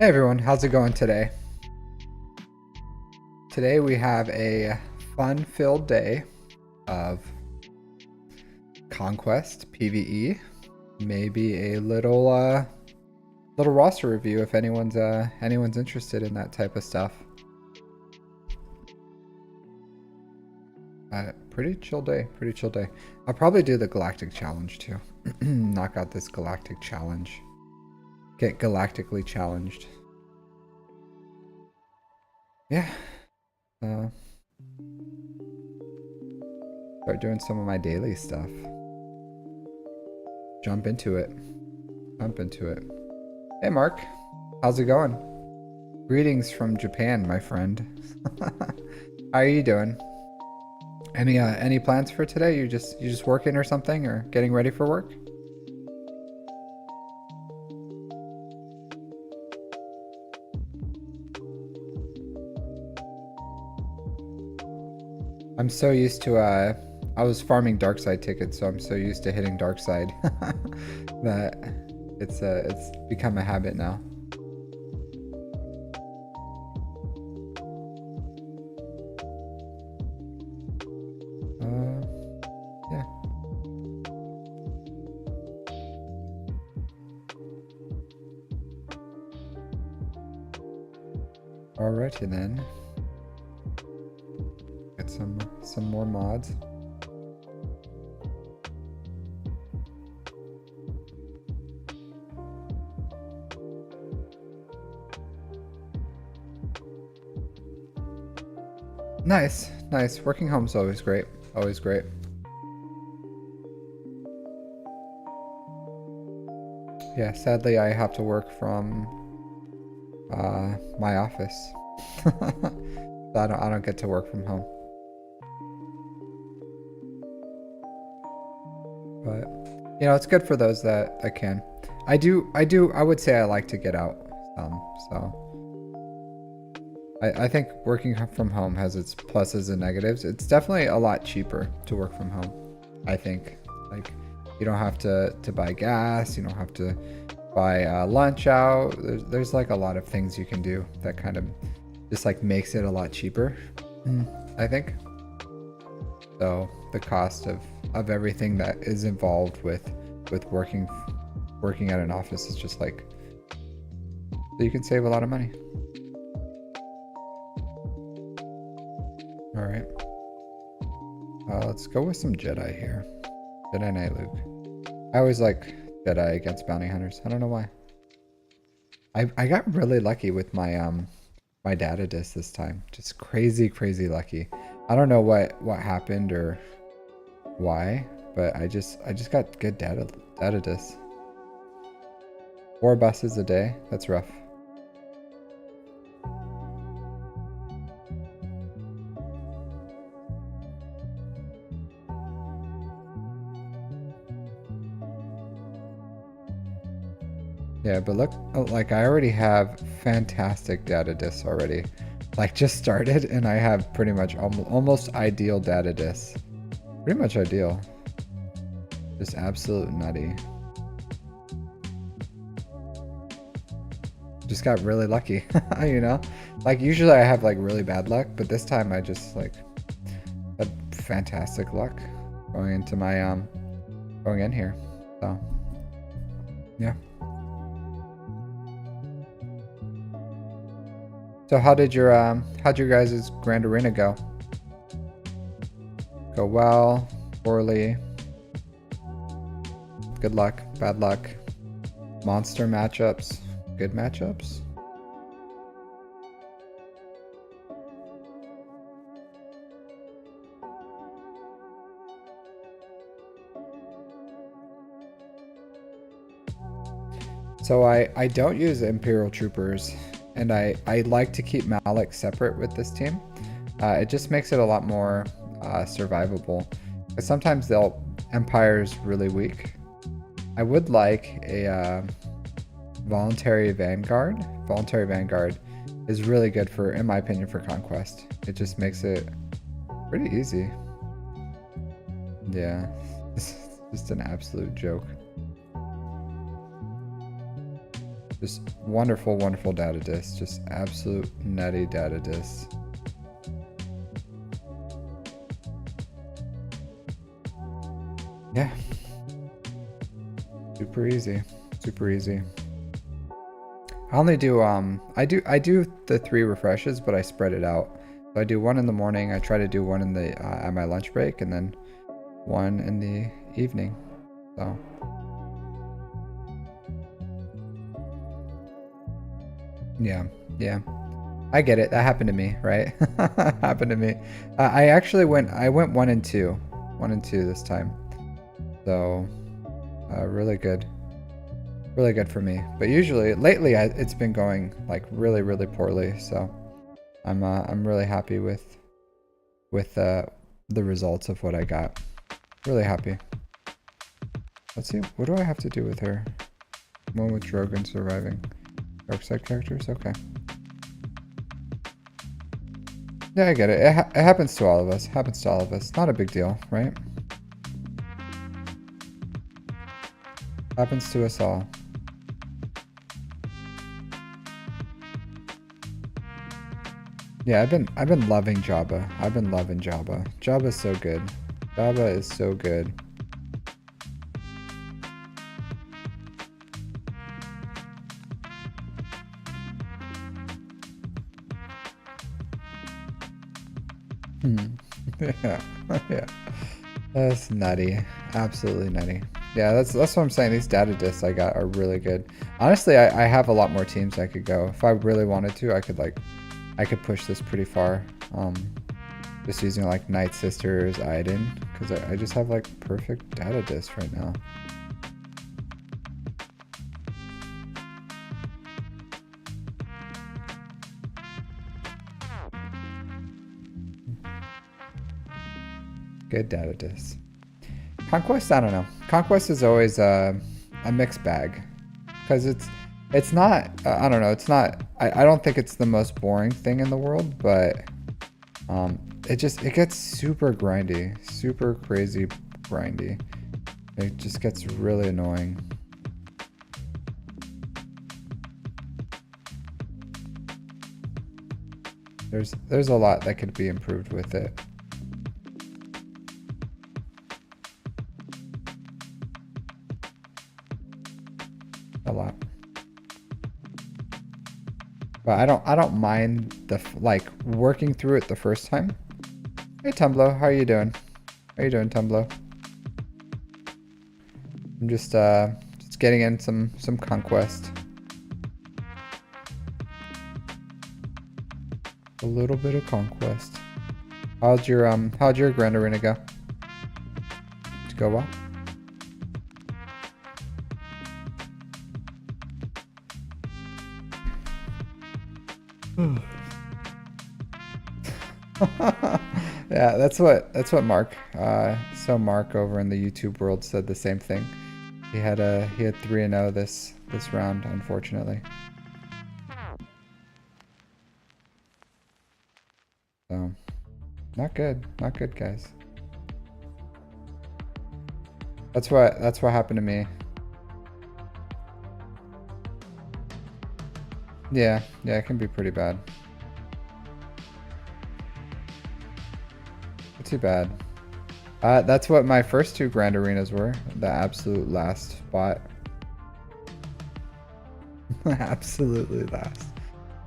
Hey everyone, how's it going today? Today we have a fun-filled day of Conquest PvE, maybe a little roster review if anyone's interested in that type of stuff. Pretty chill day, pretty chill day. I'll probably do the Galactic Challenge too. Knock out this Galactic Challenge. Get galactically challenged. Yeah. Start doing some of my daily stuff. Jump into it. Jump into it. Hey Mark, how's it going? Greetings from Japan, my friend. How are you doing? Any plans for today? You just working or something, or getting ready for work? I'm so used to I was farming dark side tickets, so I'm so used to hitting dark side that it's become a habit now. Yeah. Alrighty then. Get some more mods. Nice, nice. Working home's always great. Always great. Yeah, sadly I have to work from my office. So I don't get to work from home. But you know, it's good for those that can. I would say I like to get out some, so I think working from home has its pluses and negatives. It's definitely a lot cheaper to work from home, I think. Like, you don't have to buy gas, you don't have to buy lunch out. There's like a lot of things you can do that kind of just like makes it a lot cheaper, I think. So the cost of everything that is involved with working at an office is just like, so you can save a lot of money. All right. Let's go with some Jedi here. Jedi Knight Luke. I always like Jedi against bounty hunters. I don't know why. I got really lucky with my my data disc this time. Just crazy lucky. I don't know what happened or why, but I just got good data discs. 4 buses a day. That's rough. Yeah, but look, like I already have fantastic data discs already. Like just started and I have pretty much almost ideal data discs. Pretty much ideal. Just absolute nutty. Just got really lucky, you know? Like usually I have like really bad luck, but this time I just like had fantastic luck going into my going in here. So yeah. So how'd your guys' Grand Arena go? Go well, poorly, good luck, bad luck, monster matchups, good matchups? So I don't use Imperial Troopers, and I like to keep Malik separate with this team. It just makes it a lot more survivable. Because sometimes Empire's really weak. I would like a Voluntary Vanguard. Voluntary Vanguard is really good for, in my opinion, for Conquest. It just makes it pretty easy. Yeah, it's just an absolute joke. Just wonderful, wonderful data disc. Just absolute nutty data disc. Yeah. Super easy. Super easy. I only do I do the 3 refreshes, but I spread it out. So I do 1 in the morning. I try to do 1 in the at my lunch break, and then 1 in the evening. So yeah, yeah. I get it. That happened to me, right? Happened to me. I went 1 and 2. 1 and 2 this time. So really good. Really good for me. But usually lately it's been going like really, really poorly. So I'm really happy with the results of what I got. Really happy. Let's see, what do I have to do with her? One with Drogon surviving. Dark side characters? Okay. Yeah, I get it. It happens to all of us. Happens to all of us. Not a big deal, right? Happens to us all. Yeah, I've been loving Jabba. I've been loving Jabba. Jabba's so good. Jabba is so good. Yeah, yeah. That's nutty. Absolutely nutty. Yeah, that's what I'm saying. These data discs I got are really good. Honestly, I have a lot more teams I could go. If I really wanted to, I could push this pretty far. Just using like Night Sisters, Iden, because I just have like perfect data discs right now. Good data discs. Conquest, I don't know. Conquest is always a mixed bag, because it's not. I don't know. It's not. I don't think it's the most boring thing in the world, but it gets super grindy, super crazy grindy. It just gets really annoying. There's a lot that could be improved with it. A lot. But I don't mind the like working through it the first time. Hey Tumblo, how are you doing? How you doing, Tumblo? I'm just getting in some Conquest. A little bit of Conquest. How'd your Grand Arena go? Did it go well? Yeah, that's what Mark. So Mark over in the YouTube world said the same thing. He had 3-0 this round, unfortunately. So, not good, guys. That's what happened to me. Yeah, it can be pretty bad. Not too bad. That's what my first 2 Grand Arenas were. The absolute last spot. Absolutely last.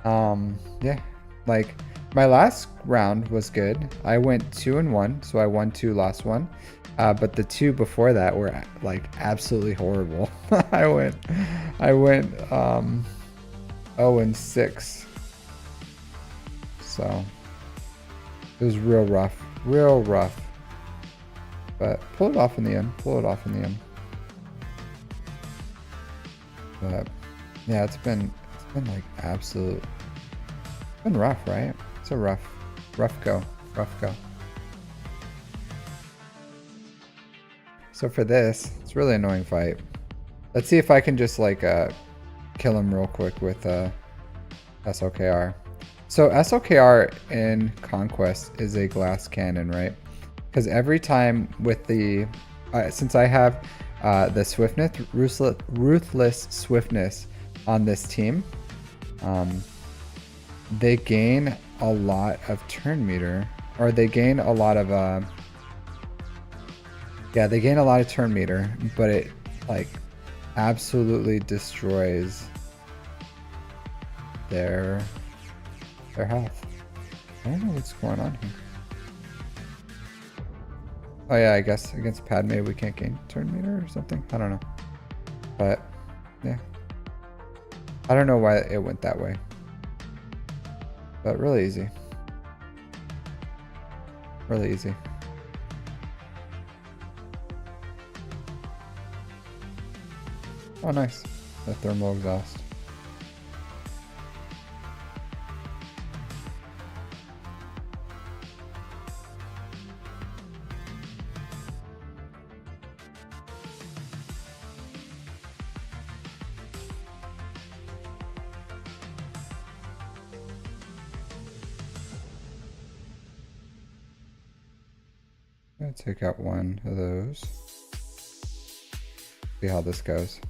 Yeah. Like, my last round was good. I went 2-1, so I won 2, lost 1. But the 2 before that were, like, absolutely horrible. I went 0-6. So it was real rough. But pull it off in the end. But yeah, it's been like absolute. It's been rough, right? It's a rough go. So for this, it's a really annoying fight. Let's see if I can just like kill him real quick with SLKR. So SLKR in Conquest is a glass cannon, right? Because every time with the since I have the swiftness, ruthless swiftness on this team. They gain a lot of turn meter, or they gain a lot of yeah, they gain a lot of turn meter, but it like absolutely destroys their health. I don't know what's going on here. Oh yeah, I guess against Padme we can't gain turn meter or something. I don't know. But yeah. I don't know why it went that way. But really easy. Really easy. Oh nice. The thermal exhaust. I'm gonna take out one of those. See how this goes.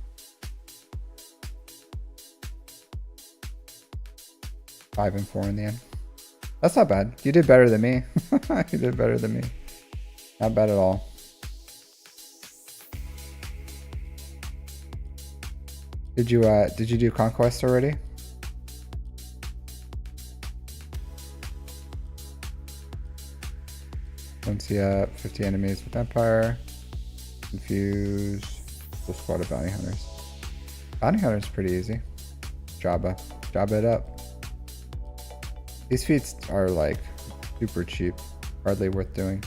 Five and 4 in the end. That's not bad. You did better than me. You did better than me. Not bad at all. Did you do Conquest already? Once you have 50 enemies with Empire. Confuse. Full squad of bounty hunters. Bounty hunters pretty easy. Jabba it up. These feats are like super cheap. Hardly worth doing.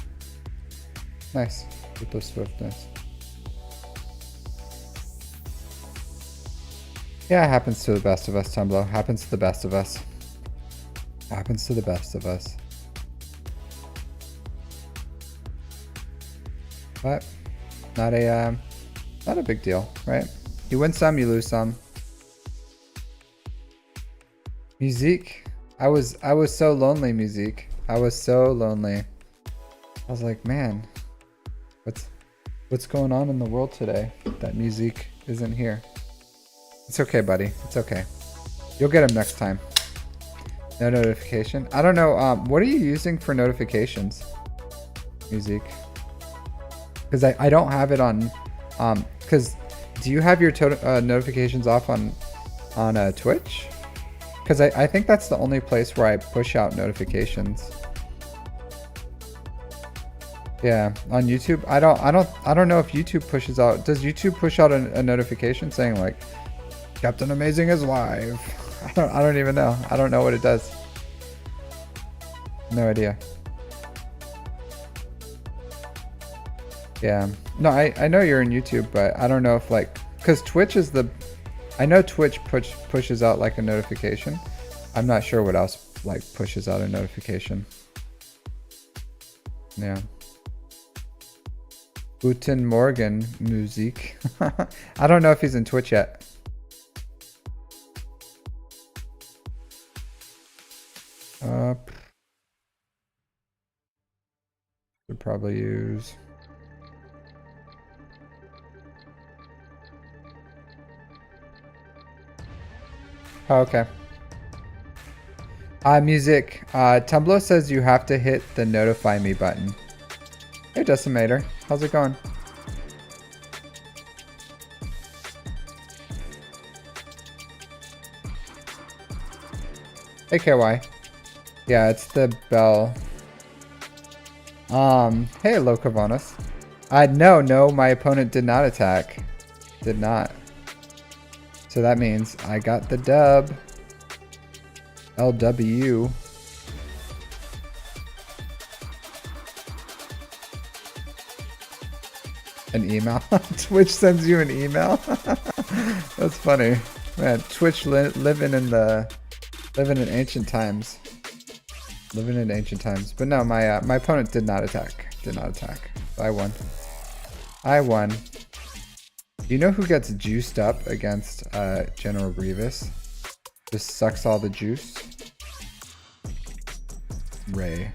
Nice. Get those swiftness. Yeah, it happens to the best of us, Tumblo. Happens to the best of us. Happens to the best of us. But not a big deal, right? You win some, you lose some. Musique. I was so lonely, Musique. I was so lonely. I was like, man, what's going on in the world today that Musique isn't here? It's okay, buddy. It's okay. You'll get him next time. No notification. I don't know. What are you using for notifications, Musique? Because I don't have it on. Because do you have your notifications off on Twitch? Because I think that's the only place where I push out notifications. Yeah, on YouTube, I don't know if YouTube pushes out. Does YouTube push out a notification saying like Captain Amazing is live? I don't even know. I don't know what it does. No idea. Yeah. No, I know you're in YouTube, but I don't know if like, because Twitch is the, I know Twitch pushes out like a notification. I'm not sure what else like pushes out a notification. Yeah. Guten Morgen, Musik. I don't know if he's in Twitch yet. Should probably use. Oh, okay. Music. Tumblr says you have to hit the notify me button. Hey, Decimator. How's it going? Hey, KY. Yeah, it's the bell. Hey, Lokavanas. No, my opponent did not attack. Did not. So that means I got the dub. LW. An email? Twitch sends you an email? That's funny. Man, Twitch living in ancient times. Living in ancient times. But no, my opponent did not attack. Did not attack. I won. I won. Do you know who gets juiced up against General Grievous? Just sucks all the juice. Ray.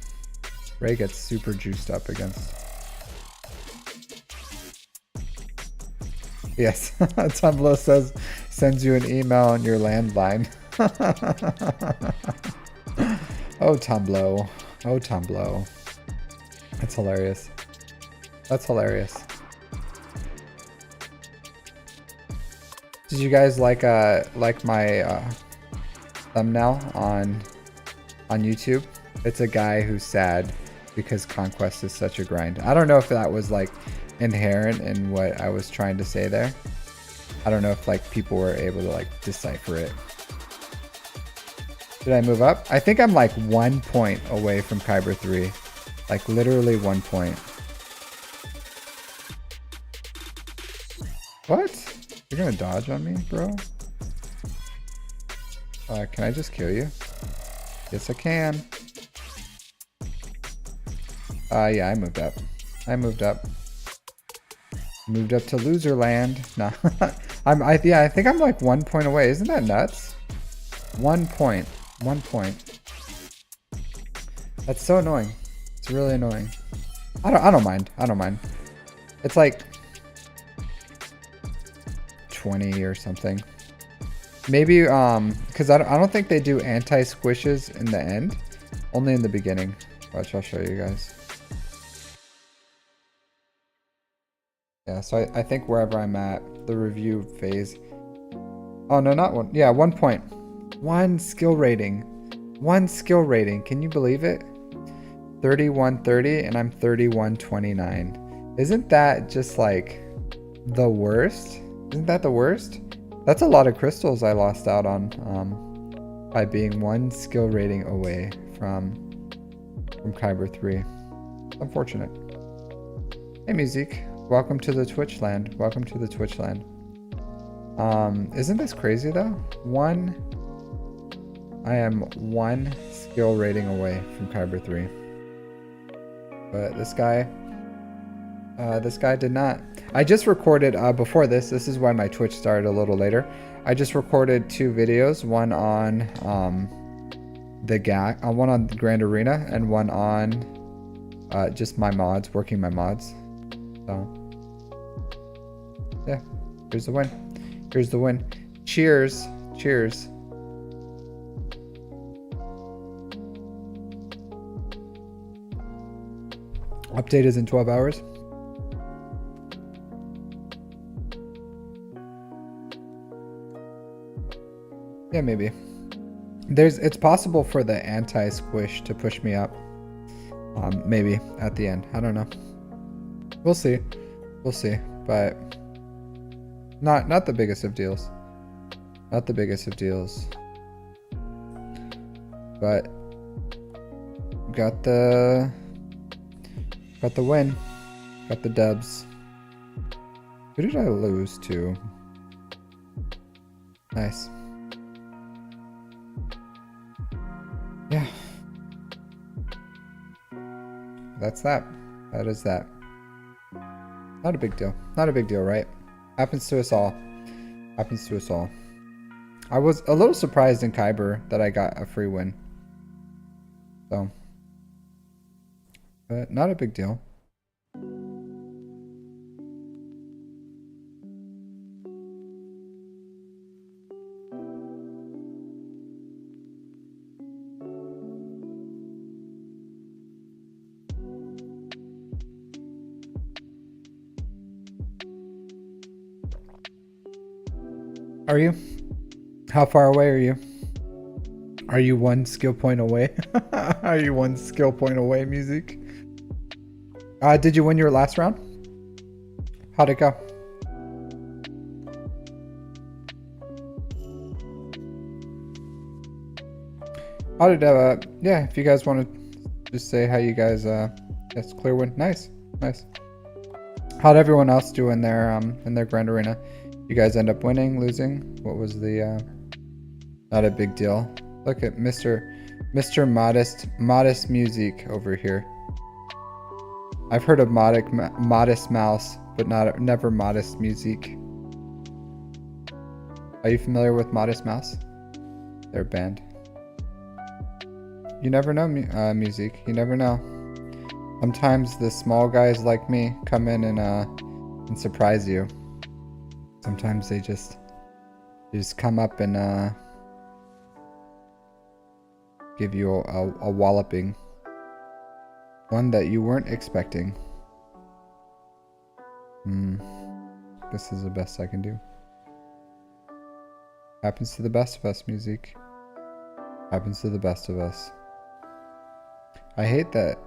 Ray gets super juiced up against. Yes, Tumblr sends you an email on your landline. Oh, Tumblr. Oh, Tumblr. That's hilarious. That's hilarious. Did you guys like my thumbnail on YouTube? It's a guy who's sad because Conquest is such a grind. I don't know if that was like inherent in what I was trying to say there. I don't know if like people were able to like decipher it. Did I move up? I think I'm like 1 point away from Kyber 3. Like literally 1 point. What? You're gonna dodge on me, bro? Can I just kill you? Yes, I can. Yeah, I moved up. I moved up. Moved up to loser land. Nah. Yeah, I think I'm like 1 point away. Isn't that nuts? 1 point. 1 point. That's so annoying. It's really annoying. I don't mind. I don't mind. It's like 20 or something. Maybe because I don't think they do anti-squishes in the end. Only in the beginning. Watch, I'll show you guys. Yeah, so I think wherever I'm at, the review phase. Oh no, not one. Yeah, 1 point. 1 skill rating. 1 skill rating. Can you believe it? 3130 and I'm 3129. Isn't that just like the worst? Isn't that the worst? That's a lot of crystals I lost out on by being 1 skill rating away from Kyber 3. Unfortunate. Hey Music, welcome to the Twitch land. Welcome to the Twitch land. Isn't this crazy though? I am 1 skill rating away from Kyber 3. But this guy did not. I just recorded, before this is why my Twitch started a little later. I just recorded 2 videos, one on one on the Grand Arena and one on just my mods, working my mods. So yeah, here's the win. Here's the win. Cheers. Cheers. Update is in 12 hours. Yeah, maybe. It's possible for the anti-squish to push me up. Maybe at the end. I don't know. We'll see. We'll see. But not the biggest of deals. Not the biggest of deals. But got the win. Got the dubs. Who did I lose to? Nice. Yeah. That's that. That is that. Not a big deal. Not a big deal, right? Happens to us all. Happens to us all. I was a little surprised in Kyber that I got a free win. So. But not a big deal. Are you? How far away are you? Are you 1 skill point away? Are you 1 skill point away, Music? Did you win your last round? How'd it go? How did yeah, if you guys want to just say how you guys yes, clear win. Nice. Nice. How'd everyone else do in their Grand Arena? You guys end up winning, losing? What was the not a big deal. Look at Mr. Modest Music over here. I've heard of Modest Mouse, but never Modest Music. Are you familiar with Modest Mouse? They're a band. You never know, Music. You never know. Sometimes the small guys like me come in and surprise you. Sometimes they just come up and give you a walloping. One that you weren't expecting. This is the best I can do. Happens to the best of us, music. Happens to the best of us. I hate that.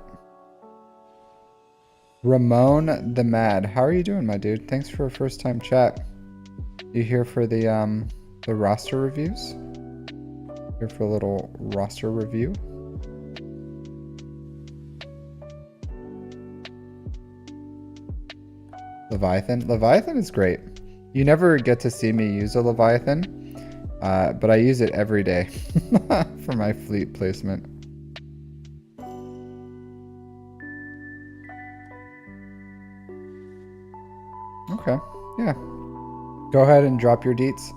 Ramon the Mad. How are you doing, my dude? Thanks for a first time chat. You here for the roster reviews? Here for a little roster review? Leviathan. Leviathan is great. You never get to see me use a Leviathan, but I use it every day for my fleet placement. Okay, yeah. Go ahead and drop your deets.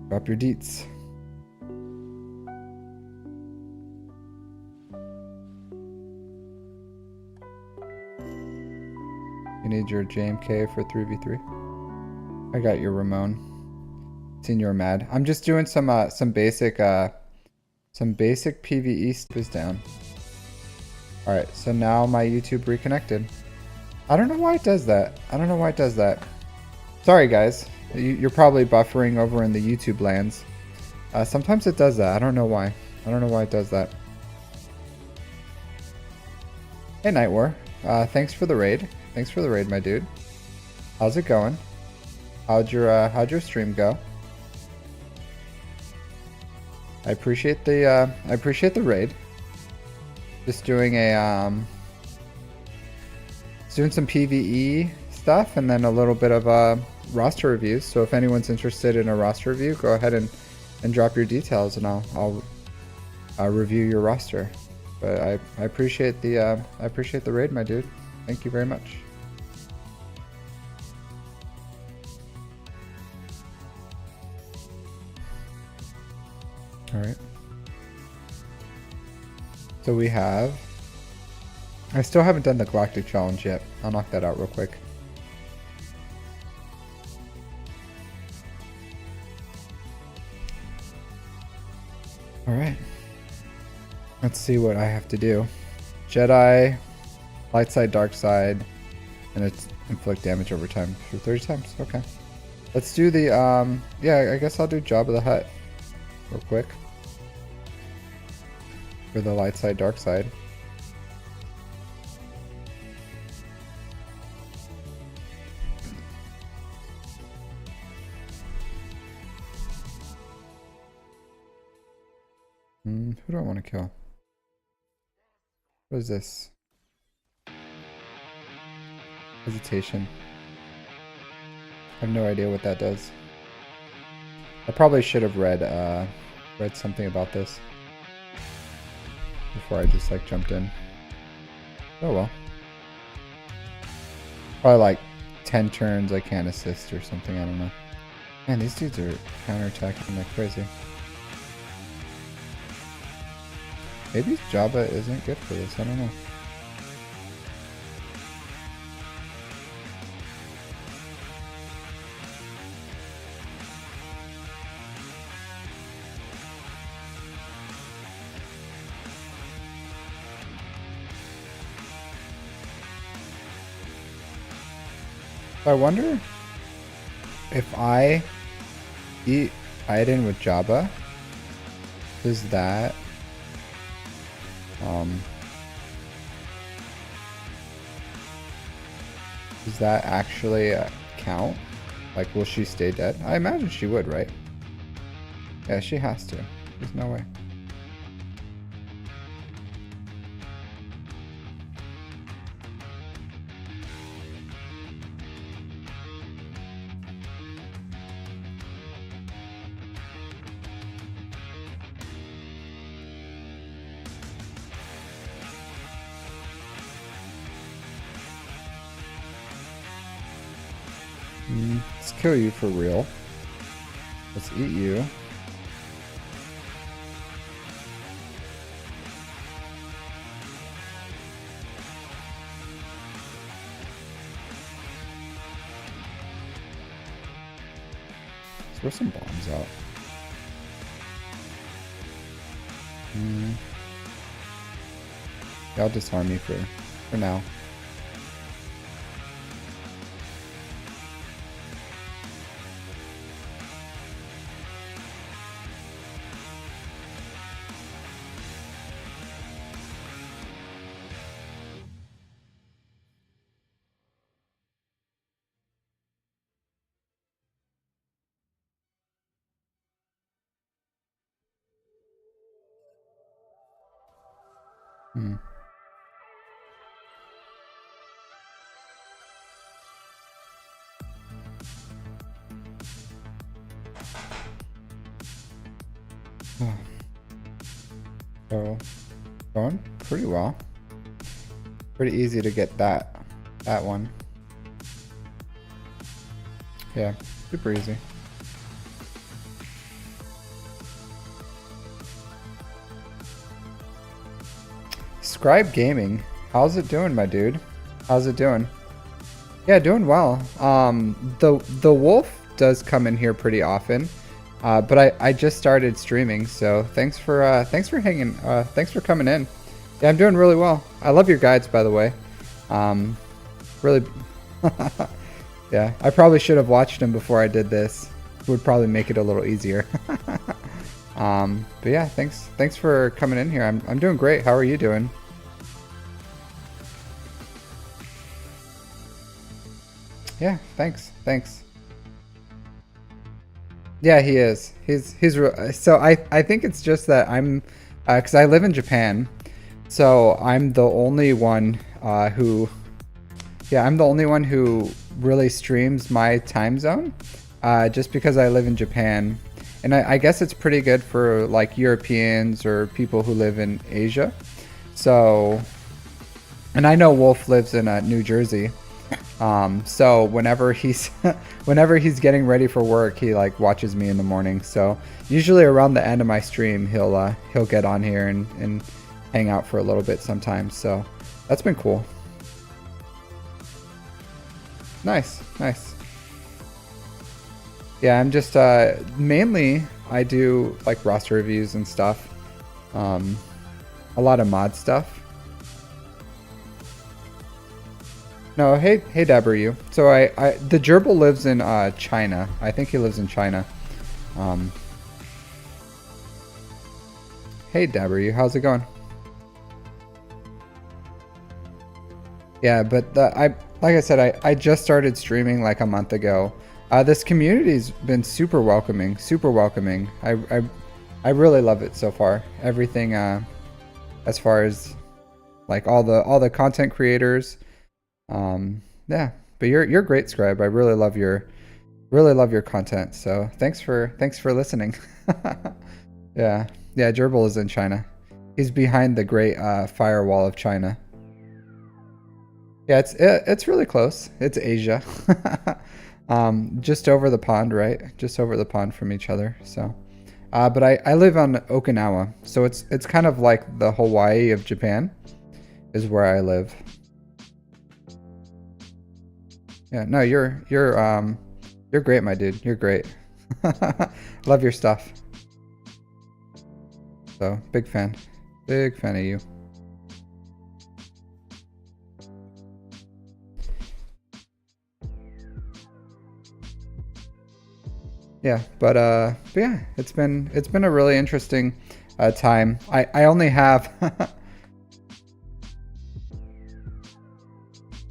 Drop your deets. You need your JMK for 3v3. I got your Ramon. Senior Mad. I'm just doing some basic PvE stuff is down. All right, so now my YouTube reconnected. I don't know why it does that. I don't know why it does that. Sorry guys, you're probably buffering over in the YouTube lands. Sometimes it does that. I don't know why. I don't know why it does that. Hey Night War, thanks for the raid. Thanks for the raid, my dude. How's it going? How'd your stream go? I appreciate the raid. Just doing doing some PvE stuff and then a little bit of roster reviews. So if anyone's interested in a roster review, go ahead and drop your details and I'll review your roster. But I appreciate the raid, my dude. Thank you very much. All right. So we have. I still haven't done the Galactic Challenge yet. I'll knock that out real quick. All right. Let's see what I have to do. Jedi, light side, dark side, and it's inflict damage over time for 30 times. Okay. Let's do the, yeah, I guess I'll do Jabba the Hutt real quick. For the light side, dark side. Who do I want to kill? What is this? Hesitation. I have no idea what that does. I probably should have read something about this before I just like jumped in. Oh well. Probably like 10 turns I can't assist or something, I don't know. Man, these dudes are counterattacking like crazy. Maybe Jabba isn't good for this, I don't know. I wonder if I eat Iden with Jabba, does that actually count? Like, will she stay dead? I imagine she would, right? Yeah, she has to. There's no way. Let's kill you for real. Let's eat you. Throw some bombs out. Y'all disarm me for now. So, going pretty well. Pretty easy to get that one. Yeah, super easy. Scribe Gaming, how's it doing, my dude? How's it doing? Yeah, doing well. The wolf does come in here pretty often, but I just started streaming, so thanks for hanging. Thanks for coming in. Yeah, I'm doing really well. I love your guides, by the way. Really, yeah. I probably should have watched them before I did this. It would probably make it a little easier. But yeah, thanks for coming in here. I'm doing great. How are you doing? Yeah, thanks. Yeah, he is. So I think it's just that I'm, because I live in Japan, so I'm the only one who really streams my time zone, just because I live in Japan, and I guess it's pretty good for like Europeans or people who live in Asia. So, and I know Wolf lives in New Jersey. So whenever he's getting ready for work, he like watches me in the morning. So usually around the end of my stream, he'll get on here and hang out for a little bit sometimes. So that's been cool. Nice. Yeah, I'm just mainly I do like roster reviews and stuff. A lot of mod stuff. No, hey Dabaru. So the gerbil lives in China. I think he lives in China. Hey Dabaru, how's it going? Yeah, but like I said, I just started streaming like a month ago. This community's been super welcoming. I really love it so far. Everything as far as like all the content creators. Yeah, but you're a great, Scribe. I really love your content. So thanks for listening. Yeah, Gerbil is in China. He's behind the great firewall of China. Yeah, it's really close. It's Asia. Just over the pond, right? Just over the pond from each other. So, but I live on Okinawa, so it's kind of like the Hawaii of Japan, is where I live. Yeah, no, you're great, my dude. You're great. Love your stuff. So, big fan of you. Yeah, but yeah, it's been a really interesting time. I only have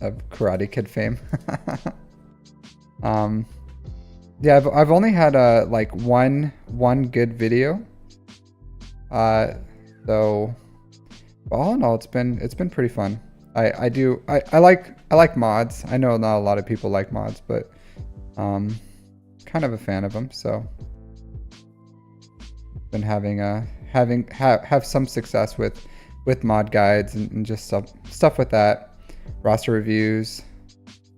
of Karate Kid fame. Yeah, I've only had like one good video. So all in all, it's been pretty fun. I like mods. I know not a lot of people like mods, but kind of a fan of them. So been have some success with mod guides and just stuff with that. Roster reviews.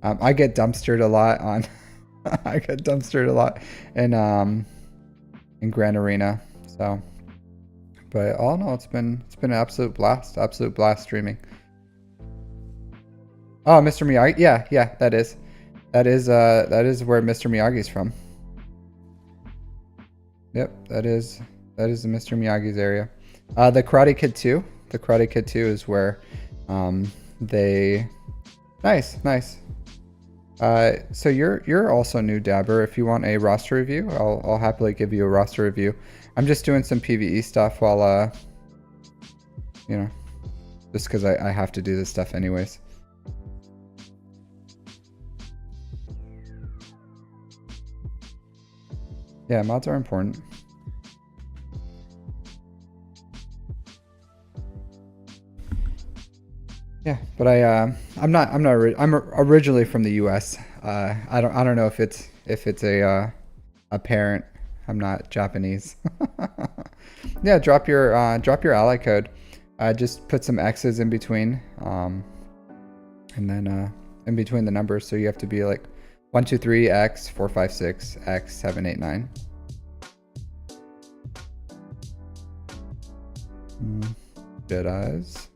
I get dumpstered a lot on I get dumpstered a lot in Grand Arena. So, but all in all, it's been an absolute blast streaming. Oh, Mr. Miyagi. Yeah, that is where Mr. Miyagi's from. Yep, that is the Mr. Miyagi's area. The Karate Kid 2. The Karate Kid 2 is where they nice. So you're also new dabber. If you want a roster review, I'll happily give you a roster review. I'm just doing some PvE stuff while you know, just because I have to do this stuff anyways. Yeah, mods are important. Yeah, but I'm originally from the U.S. I don't know if it's a parent. I'm not Japanese. Yeah, drop your ally code. Just put some X's in between, and then in between the numbers. So you have to be like 123 X 456 X 789. Jedi's.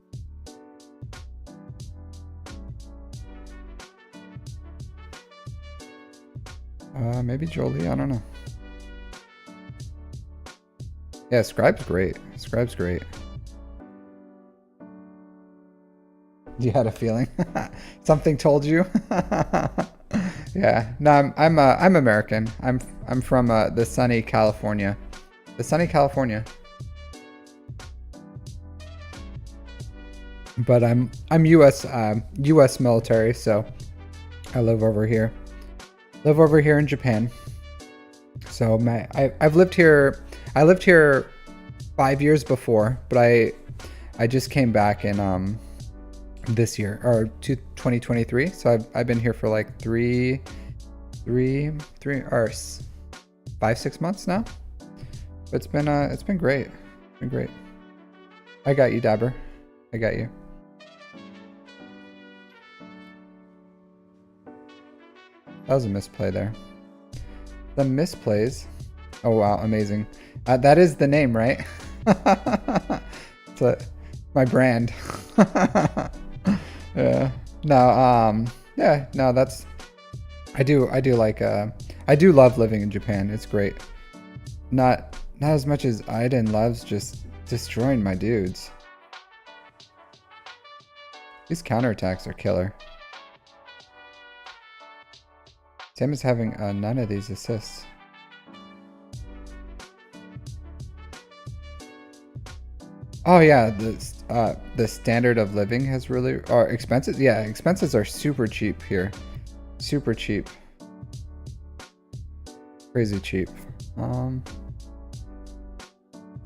Maybe Jolie, I don't know. Yeah, Scribe's great. Scribe's great. You had a feeling? Something told you? Yeah. No, I'm American. I'm from the sunny California. The sunny California. But I'm US military, so I live over here. Live over here in Japan. So I've lived here. I lived here 5 years before, but I just came back in this year or 2023. So I've been here for like three or 5-6 months now. But it's been great. It's been great. I got you, Dabber. I got you. That was a misplay there. The misplays. Oh wow, amazing. That is the name, right? It's my brand. Yeah. No, yeah, no, that's I do like I do love living in Japan. It's great. Not as much as Aiden loves just destroying my dudes. These counterattacks are killer. Sam is having none of these assists. Oh yeah, the standard of living has really, or expenses. Yeah, expenses are super cheap here, super cheap, crazy cheap. An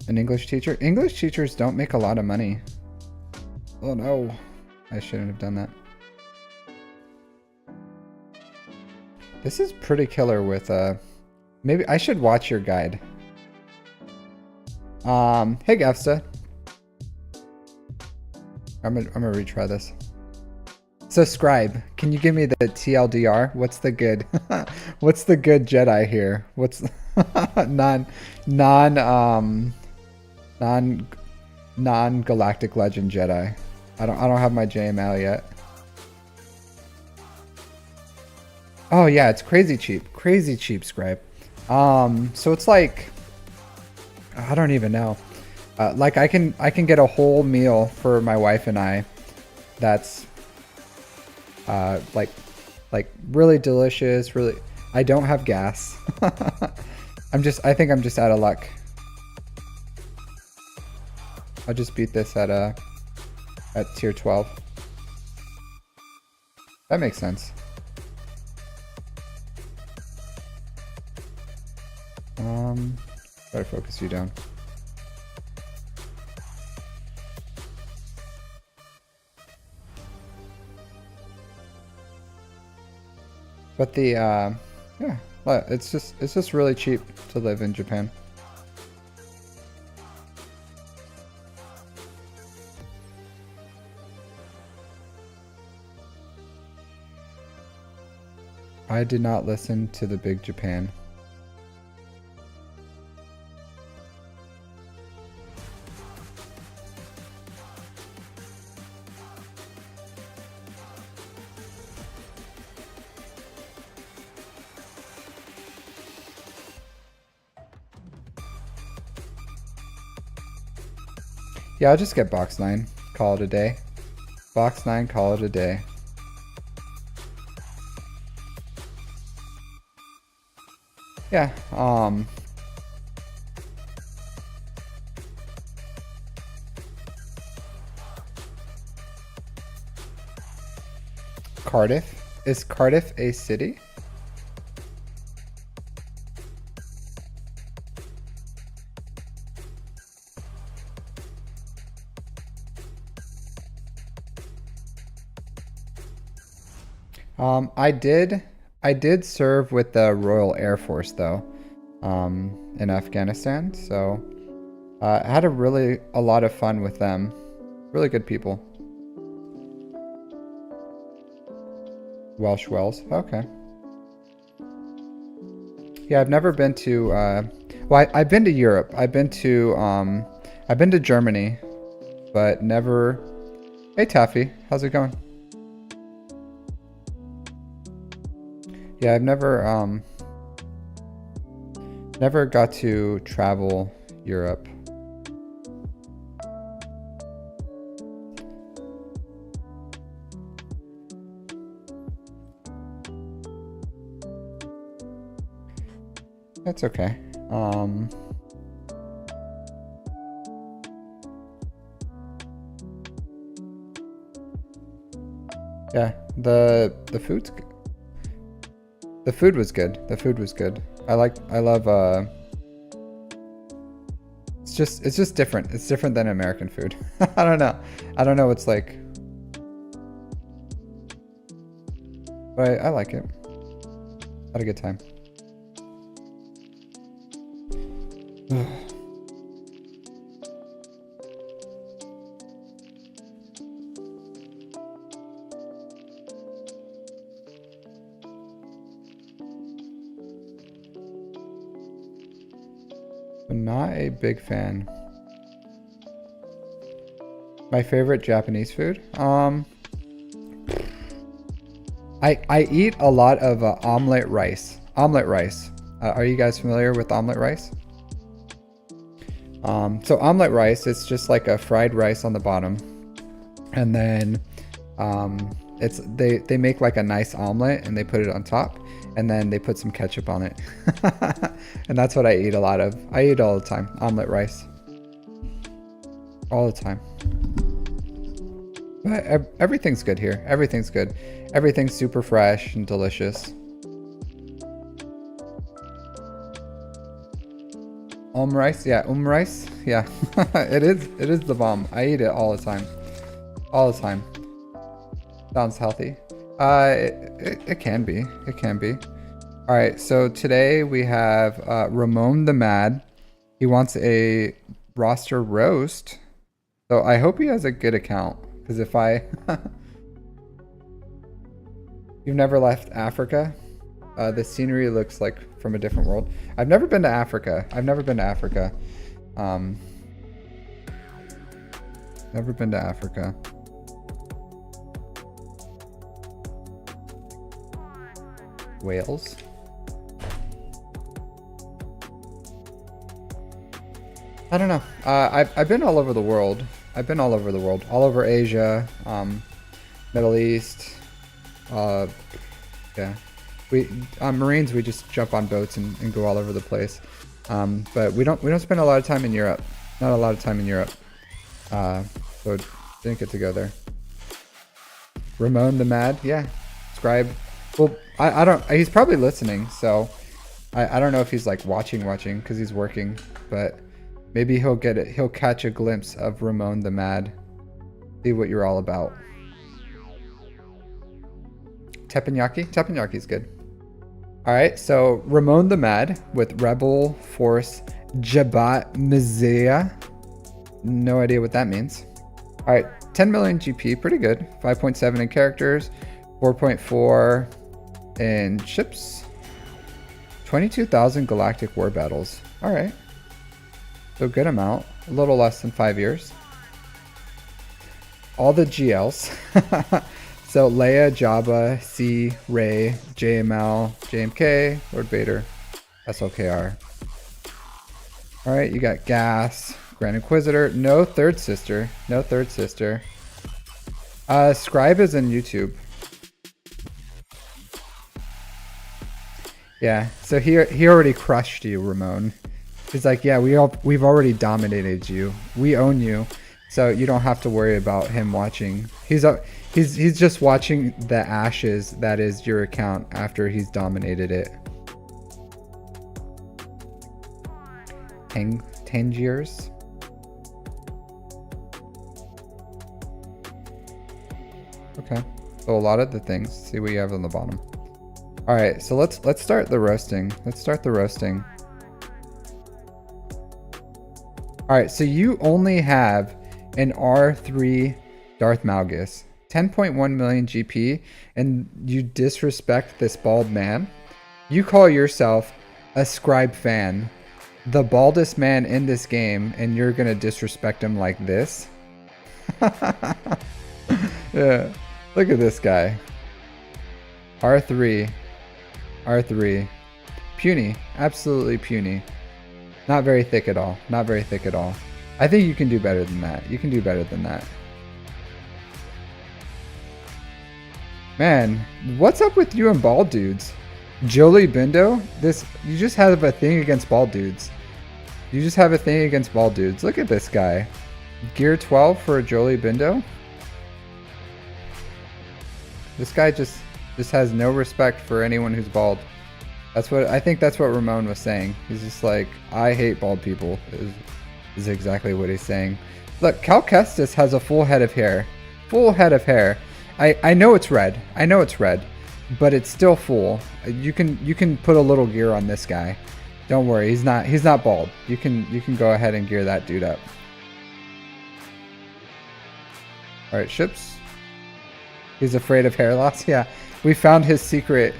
English teacher. English teachers don't make a lot of money. Oh no, I shouldn't have done that. This is pretty killer with maybe I should watch your guide. Hey Gafsta. I'm gonna retry this. Subscribe. Can you give me the TLDR? What's the good what's the good Jedi here? What's non-galactic legend Jedi? I don't have my JML yet. Oh yeah, it's crazy cheap, Scribe. So it's like, I don't even know. Like I can get a whole meal for my wife and I. That's like really delicious. Really, I don't have gas. I think I'm just out of luck. I'll just beat this at tier 12. That makes sense. Better focus you down. But the yeah, it's just really cheap to live in Japan. I did not listen to the Big Japan. Yeah, I'll just get box 9. Call it a day. Box 9, call it a day. Yeah, Cardiff. Is Cardiff a city? I did serve with the Royal Air Force though, in Afghanistan. So I had a lot of fun with them. Really good people. Welsh Wells. Okay. Yeah, I've never been to. Well, I've been to Europe. I've been to Germany, but never. Hey, Taffy, how's it going? Yeah, I've never got to travel Europe. That's okay. Yeah, the food's good. The food was good. The food was good. I love it's just different. It's different than American food. I don't know. I don't know what's like. But I like it. Had a good time. Not a big fan. My favorite Japanese food? I eat a lot of omelet rice. Omelet rice. Are you guys familiar with omelet rice? So omelet rice, it's just like a fried rice on the bottom, and then they make like a nice omelet and they put it on top, and then they put some ketchup on it. And that's what I eat a lot of. I eat all the time. Omelet rice. All the time. But everything's good here. Everything's good. Everything's super fresh and delicious. Rice? Yeah, rice? Yeah. It is the bomb. I eat it all the time. All the time. Sounds healthy. It can be. It can be. All right, so today we have Ramon the Mad. He wants a roster roast. So I hope he has a good account, because if I... You've never left Africa? The scenery looks like from a different world. I've never been to Africa. Never been to Africa. Wales? I don't know. I've been all over the world. All over Asia, Middle East. Yeah. We Marines, we just jump on boats and go all over the place. But we don't spend a lot of time in Europe. Not a lot of time in Europe. So didn't get to go there. Ramon the Mad, yeah. Subscribe. Well, I don't. He's probably listening, so I don't know if he's like watching because he's working, but. Maybe he'll get it. He'll catch a glimpse of Ramon the Mad. See what you're all about. Teppanyaki? Teppanyaki's good. Alright, so Ramon the Mad with Rebel Force Jabhat Mizia. No idea what that means. Alright, 10 million GP, pretty good. 5.7 in characters, 4.4 in ships, 22,000 galactic war battles. Alright. So good amount, a little less than 5 years. All the GLs. So Leia, Jabba, C, Rey, JML, JMK, Lord Vader, SLKR. Alright, you got Gas, Grand Inquisitor. No third sister. No third sister. Scribe is in YouTube. Yeah, so he already crushed you, Ramon. He's like, yeah, we've already dominated you. We own you, so you don't have to worry about him watching. He's just watching the ashes that is your account after he's dominated it. Tangiers. Okay, so a lot of the things. See what you have on the bottom. All right, so let's start the roasting. Let's start the roasting. All right, so you only have an R3 Darth Malgus, 10.1 million GP, and you disrespect this bald man. You call yourself a Scribe fan, the baldest man in this game, and you're gonna disrespect him like this? Yeah, look at this guy. R3. Puny, absolutely puny. Not very thick at all. Not very thick at all. I think you can do better than that. You can do better than that. Man, what's up with you and bald dudes? Jolie Bindo? You just have a thing against bald dudes. You just have a thing against bald dudes. Look at this guy. Gear 12 for a Jolie Bindo? This guy just has no respect for anyone who's bald. I think that's what Ramon was saying. He's just like, I hate bald people, is exactly what he's saying. Look, Cal Kestis has a full head of hair. Full head of hair. I know it's red. I know it's red, but it's still full. You can put a little gear on this guy. Don't worry, he's not bald. You can go ahead and gear that dude up. All right, ships. He's afraid of hair loss. Yeah, we found his secret.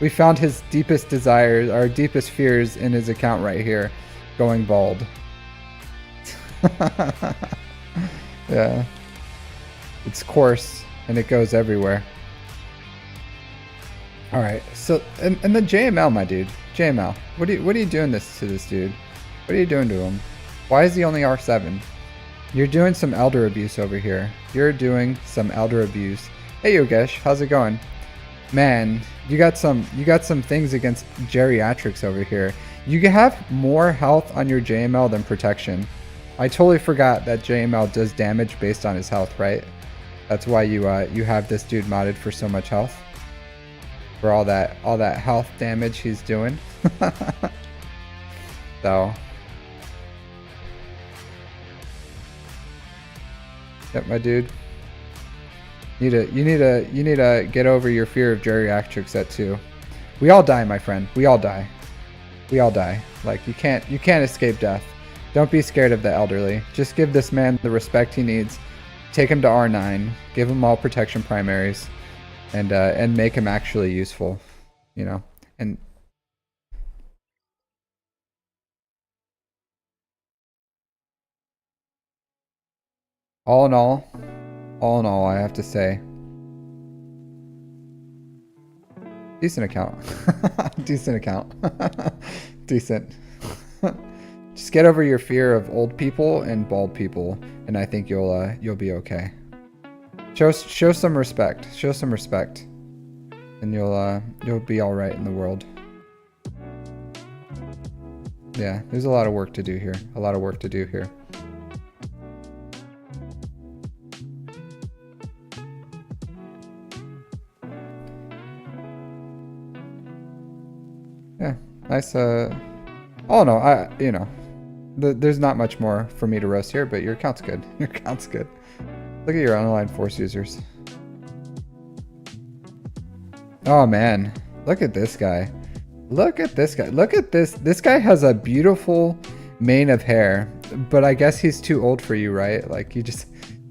We found his deepest desires, our deepest fears in his account right here, going bald. Yeah. It's coarse and it goes everywhere. All right. So, and the JML, my dude, JML, what are you doing to this dude? What are you doing to him? Why is he only R7? You're doing some elder abuse over here. You're doing some elder abuse. Hey Yogesh, how's it going? Man, you got some things against geriatrics over here. You have more health on your JML than protection. I totally forgot that JML does damage based on his health, right? That's why you have this dude modded for so much health. For all that health damage he's doing. So. Yep, my dude. You need to get over your fear of geriatrics at 2. We all die, my friend. We all die. We all die. Like you can't escape death. Don't be scared of the elderly. Just give this man the respect he needs. Take him to R9. Give him all protection primaries, and make him actually useful. You know. And all in all, I have to say, decent account. Decent account. Decent. Just get over your fear of old people and bald people, and I think you'll be okay. Show some respect. Show some respect, and you'll be all right in the world. Yeah, there's a lot of work to do here. A lot of work to do here. Yeah, nice. Oh no, there's not much more for me to roast here, but your account's good. Your account's good. Look at your online force users. Oh man, look at this guy. Look at this guy. Look at this. This guy has a beautiful mane of hair, but I guess he's too old for you, right? Like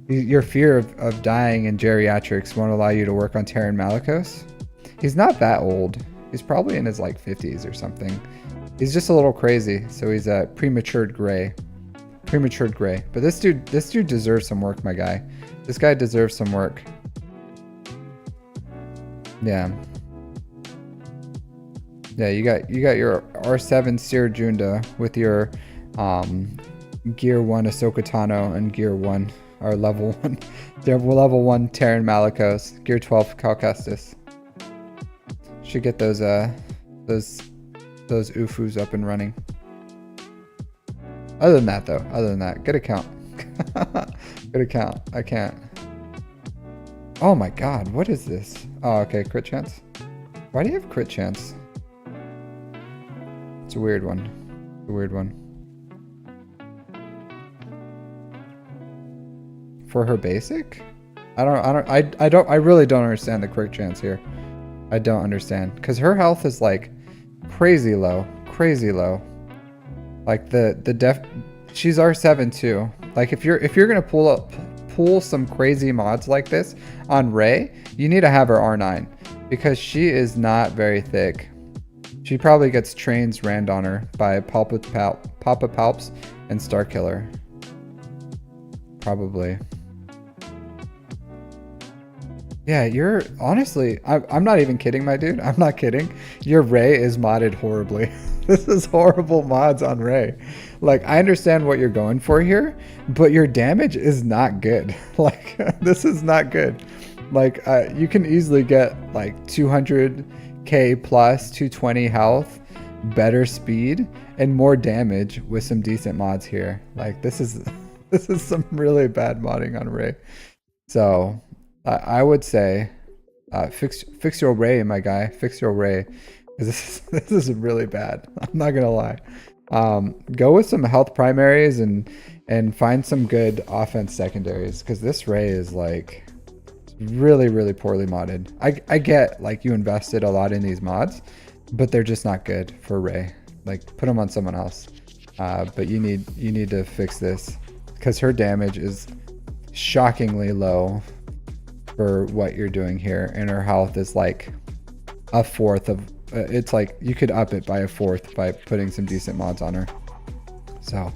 your fear of dying in geriatrics won't allow you to work on Terran Malicos. He's not that old. He's probably in his like 50s or something. He's just a little crazy, so he's a prematured gray. Prematured gray. But this dude deserves some work, my guy. This guy deserves some work. Yeah. Yeah, you got your R7 Seer Junda with your Gear 1 Ahsoka Tano and Gear 1 are level 1. They're level 1 Terran Malicos. Gear 12 Cal Kestis. Should get those UFUs up and running. Other than that, good account. Good account. I can't. Oh my god, what is this? Oh, okay, crit chance. Why do you have crit chance? It's a weird one. It's a weird one. For her basic? I really don't understand the crit chance here. I don't understand. Because her health is like crazy low. Crazy low. Like she's R7 too. Like if you're gonna pull some crazy mods like this on Rey, you need to have her R9 because she is not very thick. She probably gets trains rammed on her by Papa Palps and Starkiller. Probably. Yeah, you're honestly, I'm not even kidding, my dude. I'm not kidding. Your Rey is modded horribly. This is horrible mods on Rey. Like, I understand what you're going for here, but your damage is not good. Like, this is not good. Like, you can easily get like 200k plus, 220 health, better speed, and more damage with some decent mods here. Like, this is some really bad modding on Rey. So I would say fix your Rey, my guy. Fix your Rey. This is really bad. I'm not gonna lie. Go with some health primaries and find some good offense secondaries, because this Rey is like really, really poorly modded. I get like you invested a lot in these mods, but they're just not good for Rey. Like, put them on someone else. But you need to fix this because her damage is shockingly low for what you're doing here, and her health is like a fourth of. It's like you could up it by a fourth by putting some decent mods on her. So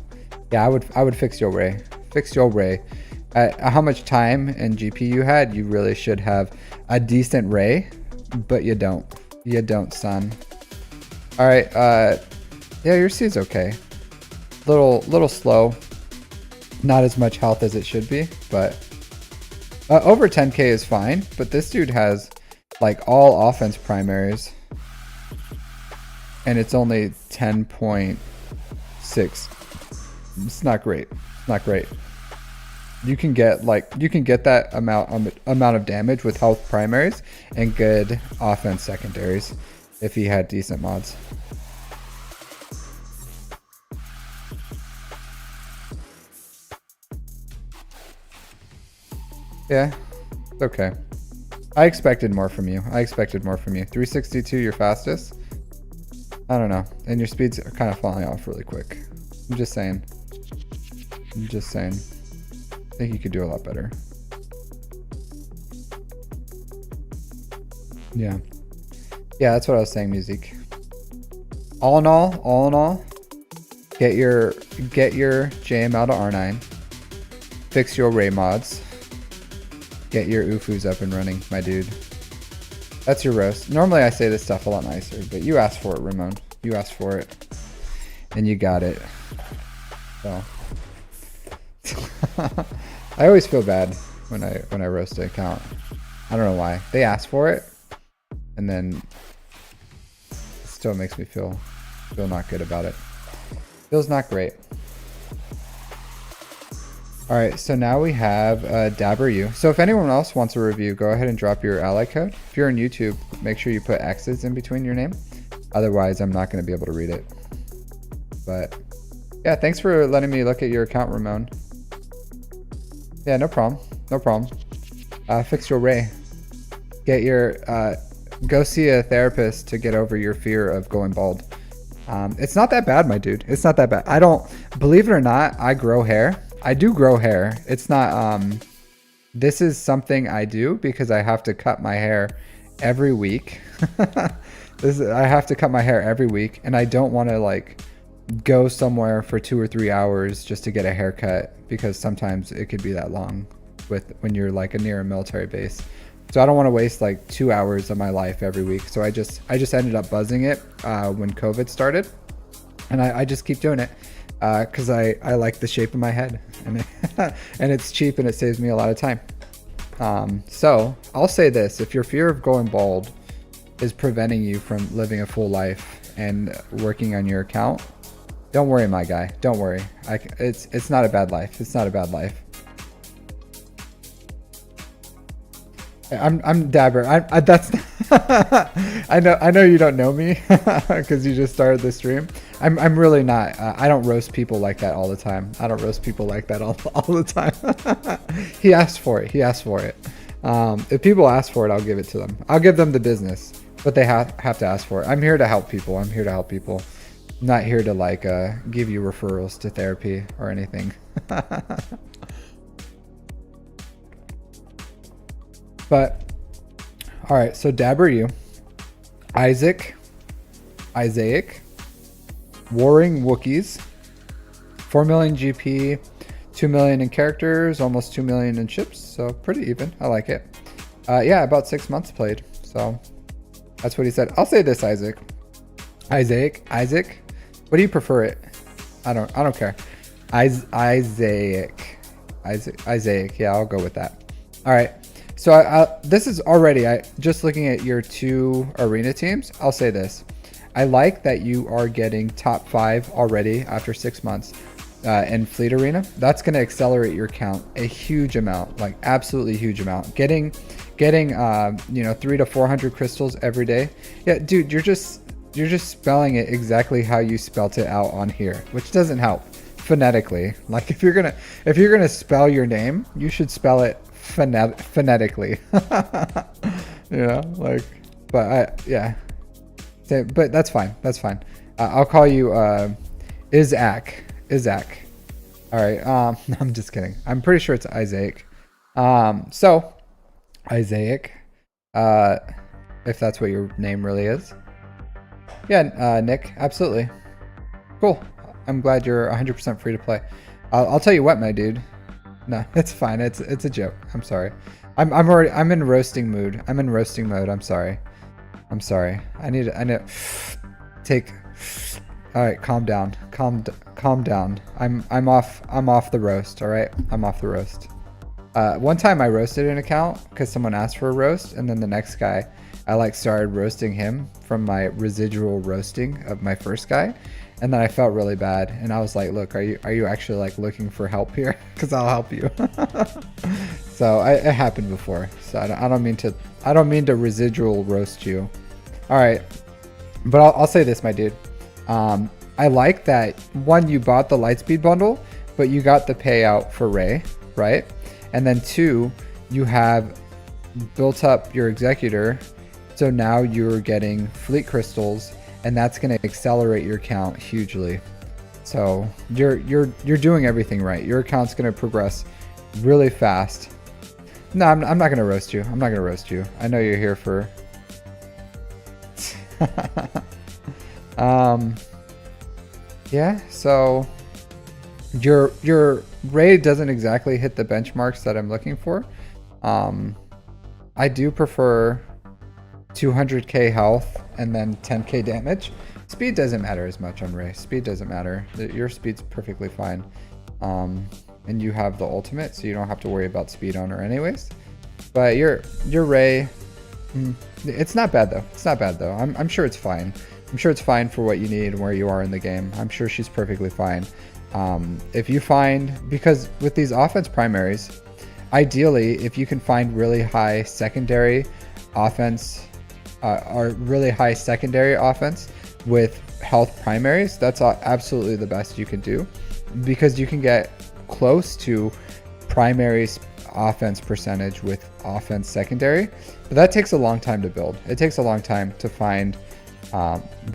yeah, I would fix your Rey. Fix your Rey. How much time and GP you had, you really should have a decent Rey, but you don't. You don't, son. All right. Yeah, your C's okay. Little slow. Not as much health as it should be, but over 10k is fine. But this dude has like all offense primaries, and it's only 10.6. It's not great. It's not great. You can get that amount of damage with health primaries and good offense secondaries if he had decent mods. Yeah, it's okay. I expected more from you. 362, your fastest. I don't know. And your speeds are kind of falling off really quick. I'm just saying. I think you could do a lot better. Yeah. Yeah, that's what I was saying, Music. All in all, get your JM out of R9. Fix your Rey mods. Get your UFUs up and running, my dude. That's your roast. Normally I say this stuff a lot nicer, but you asked for it, Ramon. You asked for it. And you got it. So I always feel bad when I roast an account. I don't know why. They asked for it, and then it still makes me feel not good about it. Feels not great. All right, so now we have Dabber U. So if anyone else wants a review, go ahead and drop your ally code. If you're on YouTube, make sure you put X's in between your name. Otherwise, I'm not going to be able to read it. But yeah, thanks for letting me look at your account, Ramon. Yeah, no problem. No problem. Fix your Rey. Get your go see a therapist to get over your fear of going bald. It's not that bad, my dude. It's not that bad. I don't, believe it or not, I grow hair. I do grow hair. It's not, this is something I do because I have to cut my hair every week. I have to cut my hair every week, and I don't want to like go somewhere for 2 or 3 hours just to get a haircut, because sometimes it could be that long when you're like near a military base. So I don't want to waste like 2 hours of my life every week. So I just ended up buzzing it when COVID started, and I just keep doing it. because I like the shape of my head, and and it's cheap and it saves me a lot of time. So I'll say this: if your fear of going bald is preventing you from living a full life and working on your account, don't worry, my guy. Don't worry. It's not a bad life. It's not a bad life. I'm Dabber. That's I know you don't know me because you just started the stream. I'm really not. I don't roast people like that all the time. I don't roast people like that all the time. He asked for it. He asked for it. If people ask for it, I'll give it to them. I'll give them the business, but they have to ask for it. I'm here to help people. I'm here to help people. I'm not here to like give you referrals to therapy or anything. But all right, so Dabber you, Isaac, Warring Wookiees, 4 million GP, 2 million in characters, almost 2 million in chips, so pretty even. I like it. Yeah, about 6 months played, so that's what he said. I'll say this, Isaac. What do you prefer it? I don't care. Isaac. Yeah, I'll go with that. All right. So this is already, just looking at your 2 arena teams, I'll say this. I like that you are getting top 5 already after 6 months in Fleet Arena. That's going to accelerate your count a huge amount, like absolutely huge amount. Getting 300 to 400 crystals every day. Yeah, dude, you're just spelling it exactly how you spelt it out on here, which doesn't help phonetically. Like if you're gonna spell your name, you should spell it phonetically. You know, like, but but that's fine. I'll call you Isaac. All right. I'm just kidding. I'm pretty sure it's Isaac. So Isaac, if that's what your name really is. Yeah, Nick, absolutely. Cool. I'm glad you're 100% free to play. I'll tell you what, my dude. No, it's fine. It's a joke. I'm sorry. I'm in roasting mood. I'm in roasting mode. I'm sorry. I need to take. All right, calm down. Calm down. I'm off the roast. All right, I'm off the roast. One time I roasted an account because someone asked for a roast, and then the next guy, I started roasting him from my residual roasting of my first guy, and then I felt really bad, and I was like, look, are you actually looking for help here? Because I'll help you. So it happened before, so I don't mean to residual roast you. All right, but I'll say this, my dude. I like that, one, you bought the Lightspeed bundle, but you got the payout for Ray, right? And then 2, you have built up your Executor, so now you're getting Fleet Crystals, and that's going to accelerate your count hugely. So you're doing everything right. Your account's going to progress really fast. No, I'm not going to roast you. I know you're here for... Yeah, so your raid doesn't exactly hit the benchmarks that I'm looking for. I do prefer 200k health and then 10k damage. Speed doesn't matter as much on Ray. Speed doesn't matter. Your speed's perfectly fine. And you have the ultimate, so you don't have to worry about speed on her anyways. But your Ray, it's not bad though. I'm sure it's fine. I'm sure it's fine for what you need and where you are in the game. I'm sure she's perfectly fine. If you find, because with these offense primaries, ideally, if you can find really high secondary offense, or really high secondary offense with health primaries, that's absolutely the best you can do, because you can get close to primary offense percentage with offense secondary, but that takes a long time to build. It takes a long time to find